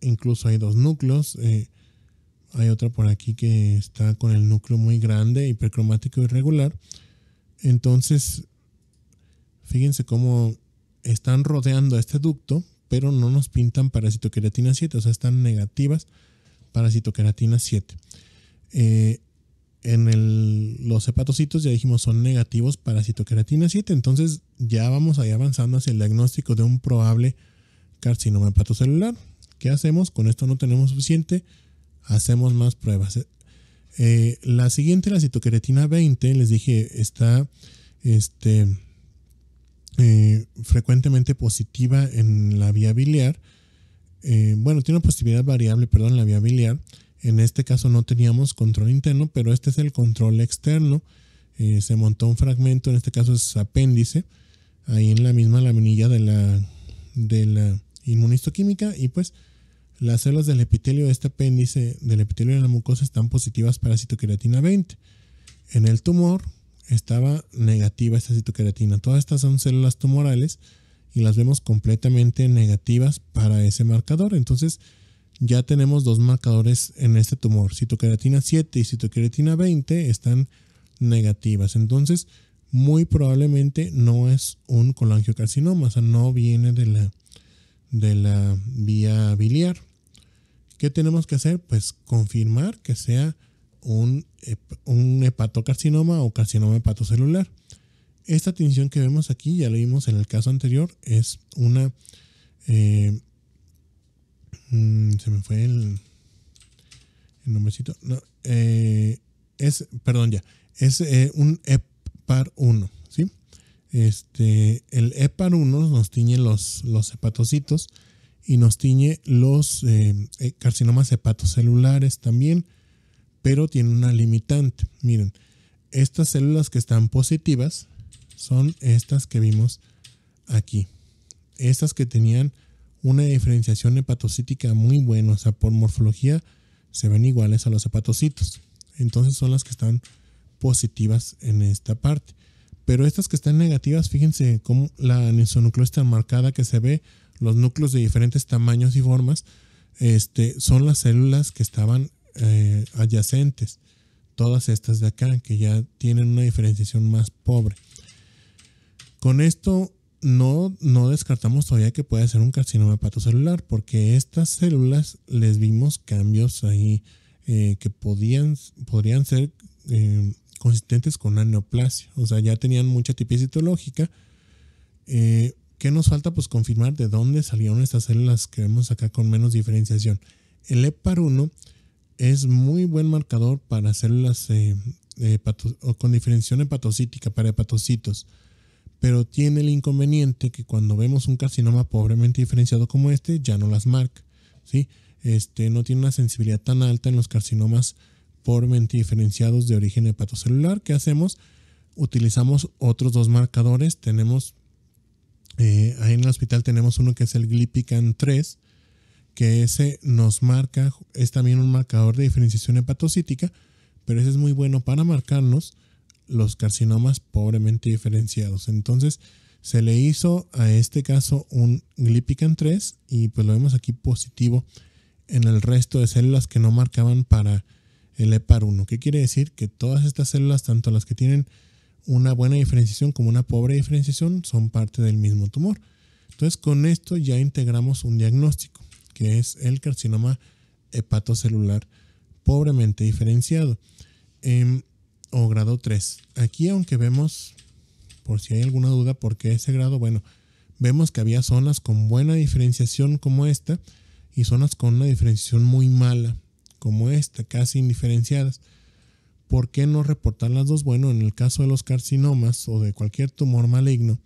A: incluso hay 2 núcleos. Hay otra por aquí que está con el núcleo muy grande, hipercromático irregular. Entonces, fíjense cómo están rodeando este ducto, pero no nos pintan para citoqueratina 7, o sea, están negativas para citoqueratina 7. Los hepatocitos, ya dijimos, son negativos para citoqueratina 7, entonces ya vamos ahí avanzando hacia el diagnóstico de un probable carcinoma hepatocelular. ¿Qué hacemos? Con esto no tenemos suficiente, hacemos más pruebas. La siguiente, la citoqueratina 20, les dije, está frecuentemente positiva en la vía biliar. Tiene una positividad variable, en la vía biliar. En este caso no teníamos control interno, pero este es el control externo. Se montó un fragmento, en este caso es apéndice, ahí en la misma laminilla de la inmunistoquímica, y pues las células del epitelio de este apéndice, del epitelio de la mucosa, están positivas para citoqueratina 20. En el tumor estaba negativa esta citoqueratina. Todas estas son células tumorales y las vemos completamente negativas para ese marcador. Entonces ya tenemos 2 marcadores en este tumor. Citoqueratina 7 y citoqueratina 20 están negativas. Entonces muy probablemente no es un colangiocarcinoma, o sea, no viene de la vía biliar. ¿Qué tenemos que hacer? Pues confirmar que sea un hepatocarcinoma o carcinoma hepatocelular. Esta tinción que vemos aquí, ya lo vimos en el caso anterior, es una se me fue el nombrecito. No, es un HEPAR1, ¿sí? El HEPAR1 nos tiñe los hepatocitos y nos tiñe los carcinomas hepatocelulares también, pero tiene una limitante. Miren, estas células que están positivas son estas que vimos aquí. Estas que tenían una diferenciación hepatocítica muy buena, o sea, por morfología se ven iguales a los hepatocitos. Entonces son las que están positivas en esta parte. Pero estas que están negativas, fíjense cómo la nesonucleo está marcada, que se ve los núcleos de diferentes tamaños y formas. Son las células que estaban adyacentes. Todas estas de acá, que ya tienen una diferenciación más pobre. Con esto no descartamos todavía que pueda ser un carcinoma hepatocelular, porque estas células les vimos cambios ahí que podrían ser consistentes con una neoplasia. O sea, ya tenían mucha tipía citológica. ¿Qué nos falta? Pues confirmar de dónde salieron estas células que vemos acá con menos diferenciación. El HEPAR1 es muy buen marcador para células con diferenciación hepatocítica, para hepatocitos, pero tiene el inconveniente que cuando vemos un carcinoma pobremente diferenciado como ya no las marca, ¿sí? No tiene una sensibilidad tan alta en los carcinomas pobremente diferenciados de origen hepatocelular. ¿Qué hacemos? Utilizamos otros 2 marcadores. Tenemos ahí en el hospital tenemos uno que es el Glypican 3, que ese nos marca, es también un marcador de diferenciación hepatocítica, pero ese es muy bueno para marcarnos los carcinomas pobremente diferenciados. Entonces se le hizo a este caso un Glypican 3 y pues lo vemos aquí positivo en el resto de células que no marcaban para el HEPAR1. ¿Qué quiere decir? Que todas estas células, tanto las que tienen una buena diferenciación como una pobre diferenciación, son parte del mismo tumor. Entonces con esto ya integramos un diagnóstico, que es el carcinoma hepatocelular pobremente diferenciado o grado 3. Aquí, aunque vemos, por si hay alguna duda por qué ese grado, bueno, vemos que había zonas con buena diferenciación como esta y zonas con una diferenciación muy mala como esta, casi indiferenciadas. ¿Por qué no reportar las dos? Bueno, en el caso de los carcinomas o de cualquier tumor maligno,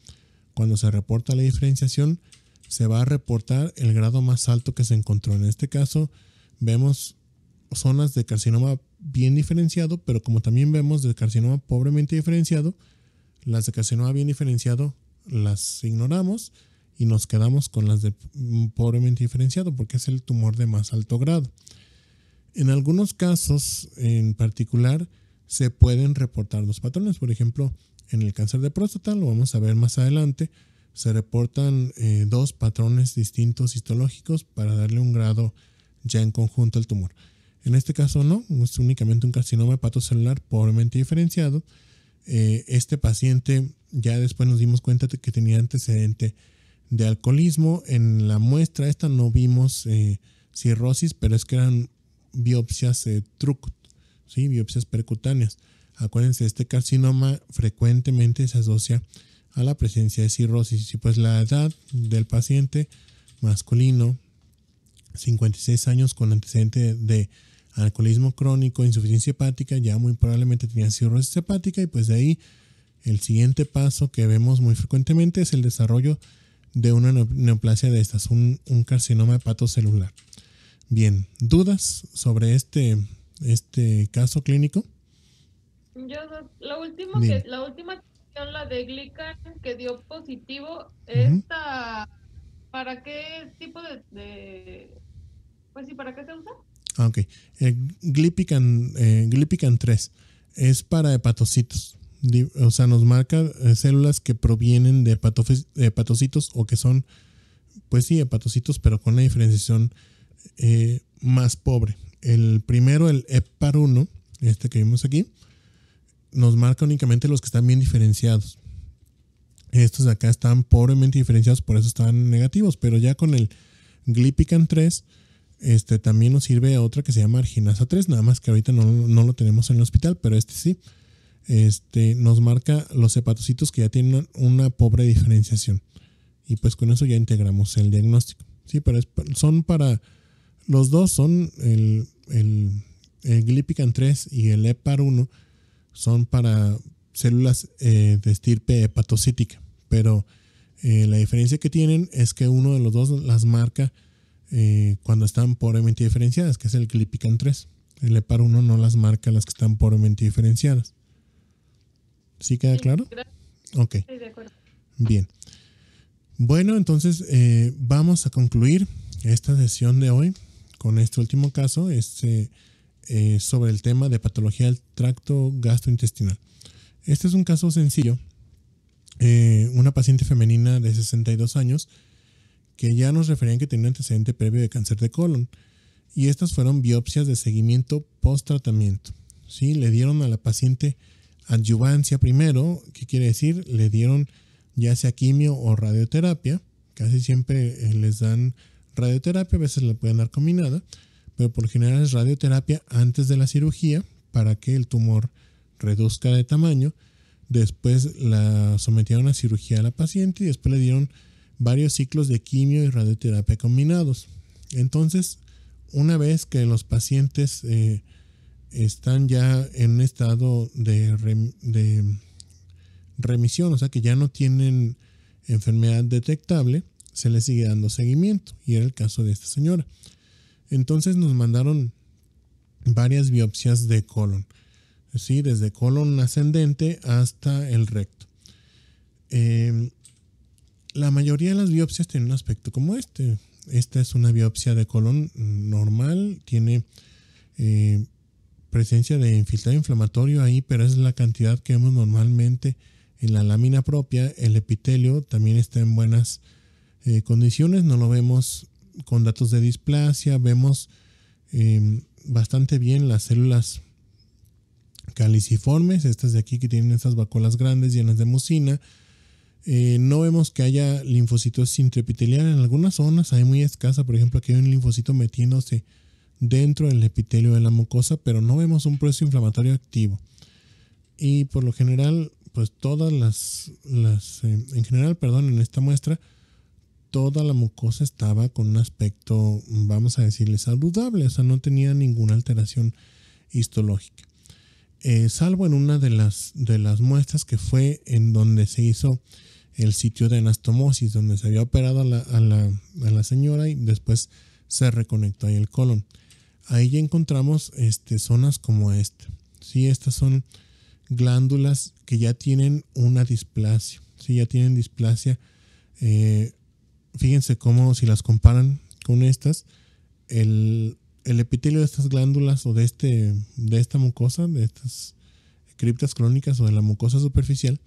A: cuando se reporta la diferenciación, se va a reportar el grado más alto que se encontró. En este caso, vemos zonas de carcinoma bien diferenciado, pero como también vemos de carcinoma pobremente diferenciado, Las de carcinoma bien diferenciado las ignoramos y nos quedamos con las de pobremente diferenciado porque es el tumor de más alto grado. En algunos casos en particular se pueden reportar los patrones. Por ejemplo, en el cáncer de próstata, lo vamos a ver más adelante, se reportan 2 patrones distintos histológicos para darle un grado ya en conjunto al tumor. En este caso no, es únicamente un carcinoma hepatocelular pobremente diferenciado. Este paciente ya después nos dimos cuenta de que tenía antecedente de alcoholismo. En la muestra esta no vimos cirrosis, pero es que eran biopsias TRUCT, ¿sí? Biopsias percutáneas. Acuérdense, este carcinoma frecuentemente se asocia a la presencia de cirrosis. Y pues la edad del paciente masculino, 56 años con antecedente de alcoholismo crónico, insuficiencia hepática, ya muy probablemente tenía cirrosis hepática, y pues de ahí el siguiente paso que vemos muy frecuentemente es el desarrollo de una neoplasia de estas, un carcinoma hepatocelular. Bien, ¿dudas sobre este caso clínico?
F: Yo, la última cuestión, la de Glican, que dio positivo, esta, ¿para qué tipo pues sí, para qué se usa?
A: Ok, Glipican 3 es para hepatocitos, o sea, nos marca células que provienen de hepatocitos o que son, pues sí, hepatocitos, pero con una diferenciación más pobre. El primero, el HepAR1, este que vimos aquí, nos marca únicamente los que están bien diferenciados. Estos de acá están pobremente diferenciados, por eso están negativos, pero ya con el Glipican 3 también nos sirve otra que se llama arginasa 3, nada más que ahorita no lo tenemos en el hospital, pero sí. Nos marca los hepatocitos que ya tienen una pobre diferenciación. Y pues con eso ya integramos el diagnóstico. Sí, pero son para los dos, son el Glipican 3 y el HepAR1 son para células de estirpe hepatocítica, pero la diferencia que tienen es que uno de los dos las marca cuando están pobremente diferenciadas, que es el Glipican 3. El HepAR1 no las marca las que están pobremente diferenciadas. ¿Sí queda claro? Ok.
F: Sí, de acuerdo.
A: Bien. Bueno, entonces vamos a concluir esta sesión de hoy con este último caso, sobre el tema de patología del tracto gastrointestinal. Este es un caso sencillo. Una paciente femenina de 62 años que ya nos referían que tenía un antecedente previo de cáncer de colon. Y estas fueron biopsias de seguimiento post-tratamiento. ¿Sí? Le dieron a la paciente adyuvancia primero. ¿Qué quiere decir? Le dieron ya sea quimio o radioterapia. Casi siempre les dan radioterapia, a veces le pueden dar combinada, pero por lo general es radioterapia antes de la cirugía para que el tumor reduzca de tamaño. Después la sometieron a cirugía a la paciente y después le dieron varios ciclos de quimio y radioterapia combinados. Entonces, una vez que los pacientes están ya en un estado de remisión, o sea que ya no tienen enfermedad detectable, se les sigue dando seguimiento, y era el caso de esta señora. Entonces nos mandaron varias biopsias de colon, ¿sí? Desde colon ascendente hasta el recto. La mayoría de las biopsias tienen un aspecto como este. Esta es una biopsia de colon normal, tiene presencia de infiltrado inflamatorio ahí, pero es la cantidad que vemos normalmente en la lámina propia. El epitelio también está en buenas condiciones, no lo vemos con datos de displasia, vemos bastante bien las células caliciformes, estas de aquí que tienen estas vacuolas grandes llenas de mucina. No vemos que haya linfocitosis intraepitelial. En algunas zonas hay muy escasa, por ejemplo aquí hay un linfocito metiéndose dentro del epitelio de la mucosa, pero no vemos un proceso inflamatorio activo. Y por lo general, pues todas en esta muestra, toda la mucosa estaba con un aspecto, vamos a decirle, saludable, o sea, no tenía ninguna alteración histológica. Salvo en una de las muestras que fue en donde se hizo el sitio de anastomosis, donde se había operado a la señora y después se reconectó ahí el colon. Ahí ya encontramos zonas como esta. Sí, estas son glándulas que ya tienen una displasia. Sí, ya tienen displasia. Fíjense cómo si las comparan con estas, el epitelio de estas glándulas o de esta mucosa, de estas criptas crónicas o de la mucosa superficial,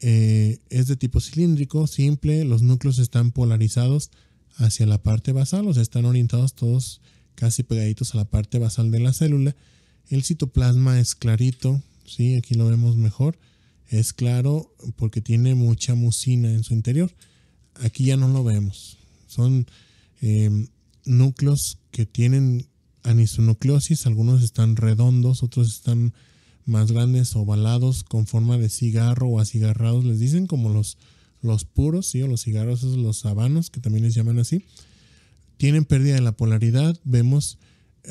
A: es de tipo cilíndrico, simple. Los núcleos están polarizados hacia la parte basal, o sea, están orientados todos casi pegaditos a la parte basal de la célula. El citoplasma es clarito, ¿sí? Aquí lo vemos mejor. Es claro porque tiene mucha mucina en su interior. Aquí ya no lo vemos. Son núcleos que tienen anisonucleosis. Algunos están redondos, otros están más grandes, ovalados, con forma de cigarro o acigarrados. Les dicen como los puros, ¿sí? O los cigarros, esos los habanos, que también les llaman así. Tienen pérdida de la polaridad. Vemos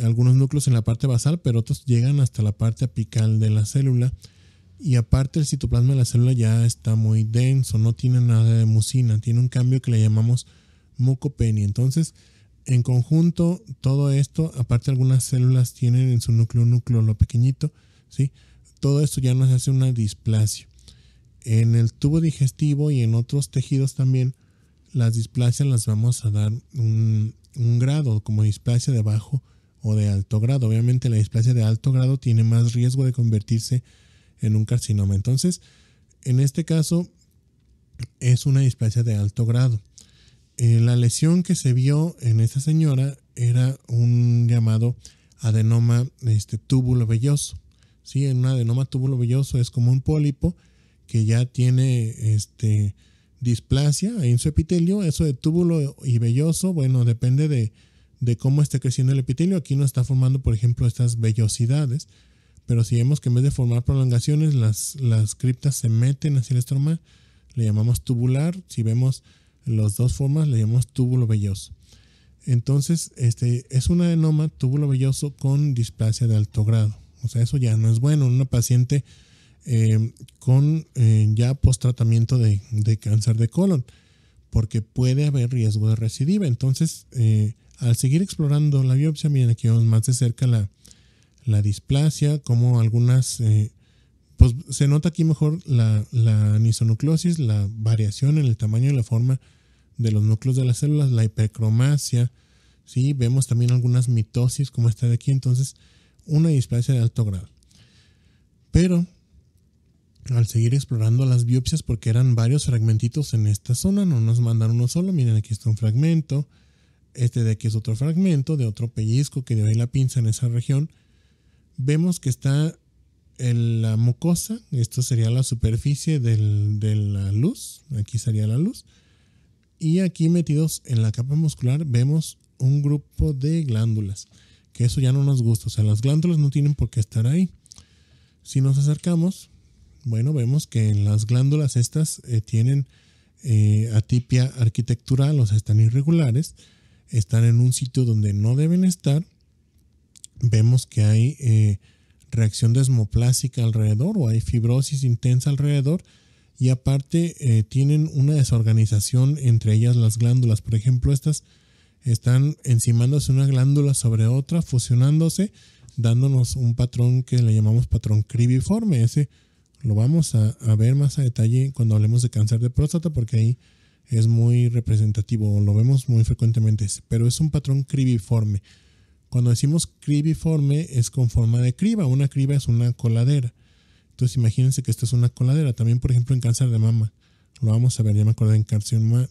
A: algunos núcleos en la parte basal, pero otros llegan hasta la parte apical de la célula. Y aparte el citoplasma de la célula ya está muy denso, no tiene nada de mucina, tiene un cambio que le llamamos mucopenia. Entonces, en conjunto, todo esto, aparte algunas células tienen en su núcleo lo pequeñito, ¿sí? Todo esto ya nos hace una displasia. En el tubo digestivo y en otros tejidos también, las displasias las vamos a dar un grado, como displasia de bajo o de alto grado. Obviamente la displasia de alto grado tiene más riesgo de convertirse en un carcinoma. Entonces, en este caso, es una displasia de alto grado. La lesión que se vio en esta señora era un llamado adenoma túbulo velloso. ¿Sí? Un adenoma túbulo velloso es como un pólipo que ya tiene displasia ahí en su epitelio. Eso de túbulo y velloso, bueno, depende de cómo esté creciendo el epitelio. Aquí no está formando, por ejemplo, estas vellosidades. Pero si vemos que en vez de formar prolongaciones, las criptas se meten hacia el estroma, le llamamos tubular. Si vemos las dos formas, le llamamos túbulo velloso. Entonces, es un adenoma túbulo velloso con displasia de alto grado. O sea, eso ya no es bueno en una paciente con ya post-tratamiento de cáncer de colon, porque puede haber riesgo de recidiva. Entonces, al seguir explorando la biopsia, miren, aquí vemos más de cerca la displasia, como algunas, pues se nota aquí mejor la anisonucleosis, la variación en el tamaño y la forma de los núcleos de las células, la hipercromasia, ¿sí? Vemos también algunas mitosis como esta de aquí. Entonces, una displasia de alto grado. Pero al seguir explorando las biopsias, porque eran varios fragmentitos en esta zona, no nos mandan uno solo. Miren, aquí está un fragmento, de aquí es otro fragmento de otro pellizco que dio ahí la pinza en esa región. Vemos que está en la mucosa, esto sería la superficie de la luz, aquí sería la luz, y aquí metidos en la capa muscular vemos un grupo de glándulas, que eso ya no nos gusta. O sea, las glándulas no tienen por qué estar ahí. Si nos acercamos, bueno, vemos que las glándulas estas tienen atipia arquitectural, o sea, están irregulares, están en un sitio donde no deben estar. Vemos que hay reacción desmoplásica alrededor, o hay fibrosis intensa alrededor, y aparte tienen una desorganización entre ellas las glándulas. Por ejemplo, estas están encimándose una glándula sobre otra, fusionándose, dándonos un patrón que le llamamos patrón cribiforme. Ese lo vamos a ver más a detalle cuando hablemos de cáncer de próstata, porque ahí es muy representativo, lo vemos muy frecuentemente, pero es un patrón cribiforme. Cuando decimos cribiforme es con forma de criba. Una criba es una coladera. Entonces imagínense que esta es una coladera. También, por ejemplo, en cáncer de mama, lo vamos a ver, ya me acordé, en carcinoma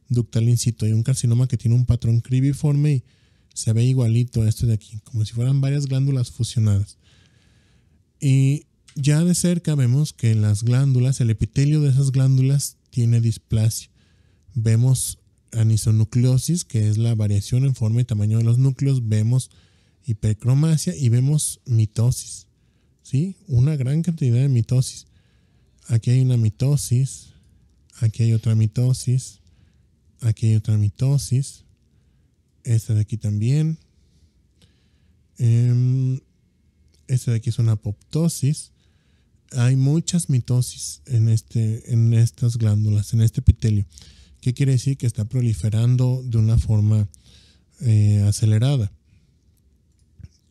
A: ductal in situ hay un carcinoma que tiene un patrón cribiforme y se ve igualito a esto de aquí, como si fueran varias glándulas fusionadas. Y ya de cerca vemos que las glándulas, el epitelio de esas glándulas tiene displasia. Vemos anisonucleosis, que es la variación en forma y tamaño de los núcleos. Vemos hipercromasia y vemos mitosis, ¿sí? Una gran cantidad de mitosis. Aquí hay una mitosis, aquí hay otra mitosis, aquí hay otra mitosis, esta de aquí también, esta de aquí es una apoptosis. Hay muchas mitosis en estas glándulas, en este epitelio. ¿Qué quiere decir? Que está proliferando de una forma acelerada.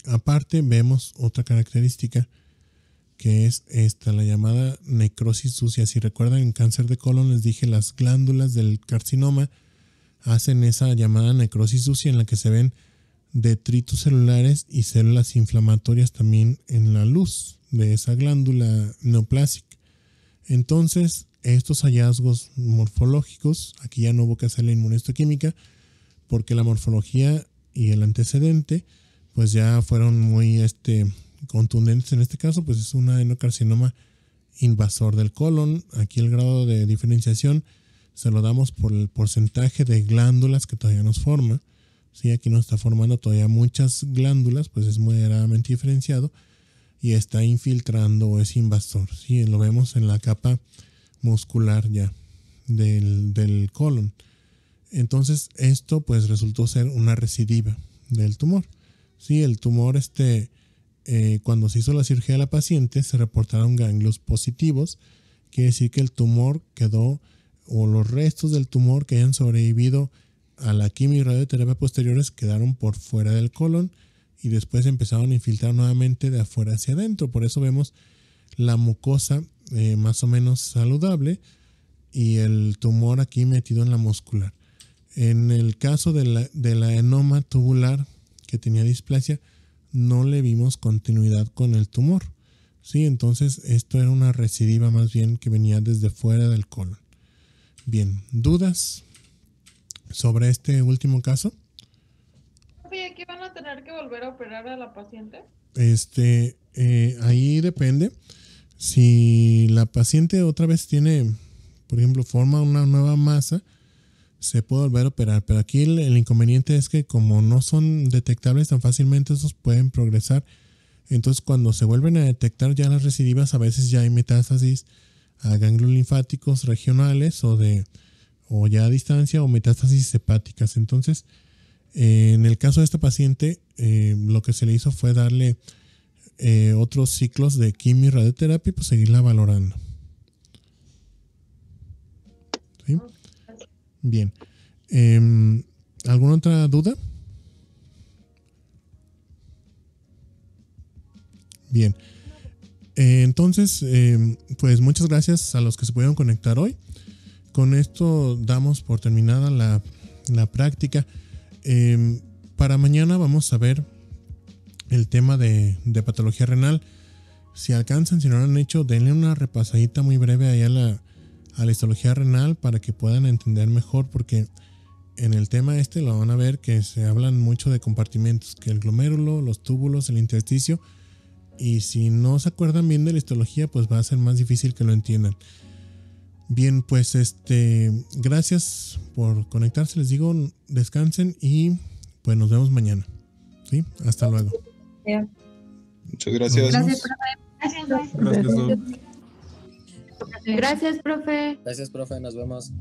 A: Aparte, vemos otra característica, que es esta, la llamada necrosis sucia. Si recuerdan, en cáncer de colon les dije, las glándulas del carcinoma hacen esa llamada necrosis sucia en la que se ven detritos celulares y células inflamatorias también en la luz de esa glándula neoplásica. Entonces, estos hallazgos morfológicos, aquí ya no hubo que hacer la inmunohistoquímica, porque la morfología y el antecedente pues ya fueron muy contundentes. En este caso pues es un adenocarcinoma invasor del colon. Aquí el grado de diferenciación se lo damos por el porcentaje de glándulas que todavía nos forma. ¿Sí? Aquí nos está formando todavía muchas glándulas, pues es moderadamente diferenciado y está infiltrando o es invasor. ¿Sí? Lo vemos en la capa muscular ya del colon. Entonces esto pues resultó ser una recidiva del tumor. Sí, el tumor cuando se hizo la cirugía de la paciente se reportaron ganglios positivos. Quiere decir que el tumor quedó, o los restos del tumor que hayan sobrevivido a la quimio y radioterapia posteriores quedaron por fuera del colon y después empezaron a infiltrar nuevamente de afuera hacia adentro. Por eso vemos la mucosa más o menos saludable y el tumor aquí metido en la muscular. En el caso del adenoma tubular que tenía displasia, no le vimos continuidad con el tumor. Sí, entonces esto era una recidiva más bien que venía desde fuera del colon. Bien, ¿dudas sobre este último caso?
F: ¿Y aquí van a tener que volver a operar a la paciente?
A: Ahí depende. Si la paciente otra vez tiene, por ejemplo, forma una nueva masa, se puede volver a operar, pero aquí el inconveniente es que como no son detectables tan fácilmente, esos pueden progresar. Entonces cuando se vuelven a detectar ya las recidivas, a veces ya hay metástasis a ganglios linfáticos regionales o ya a distancia, o metástasis hepáticas. Entonces en el caso de esta paciente lo que se le hizo fue darle otros ciclos de quimio y radioterapia y pues seguirla valorando. ¿Sí? Bien. ¿Alguna otra duda? Bien. Entonces, pues muchas gracias a los que se pudieron conectar hoy. Con esto damos por terminada la práctica. Para mañana vamos a ver el tema de patología renal. Si alcanzan, si no lo han hecho, denle una repasadita muy breve ahí a la histología renal para que puedan entender mejor, porque en el tema lo van a ver que se hablan mucho de compartimentos, que el glomérulo, los túbulos, el intersticio, y si no se acuerdan bien de la histología, pues va a ser más difícil que lo entiendan. Bien, pues gracias por conectarse, les digo, descansen y pues nos vemos mañana. ¿Sí? Hasta luego.
E: Muchas gracias.
C: Gracias, profe.
H: Gracias, profe.
I: Gracias, profe.
H: Nos vemos.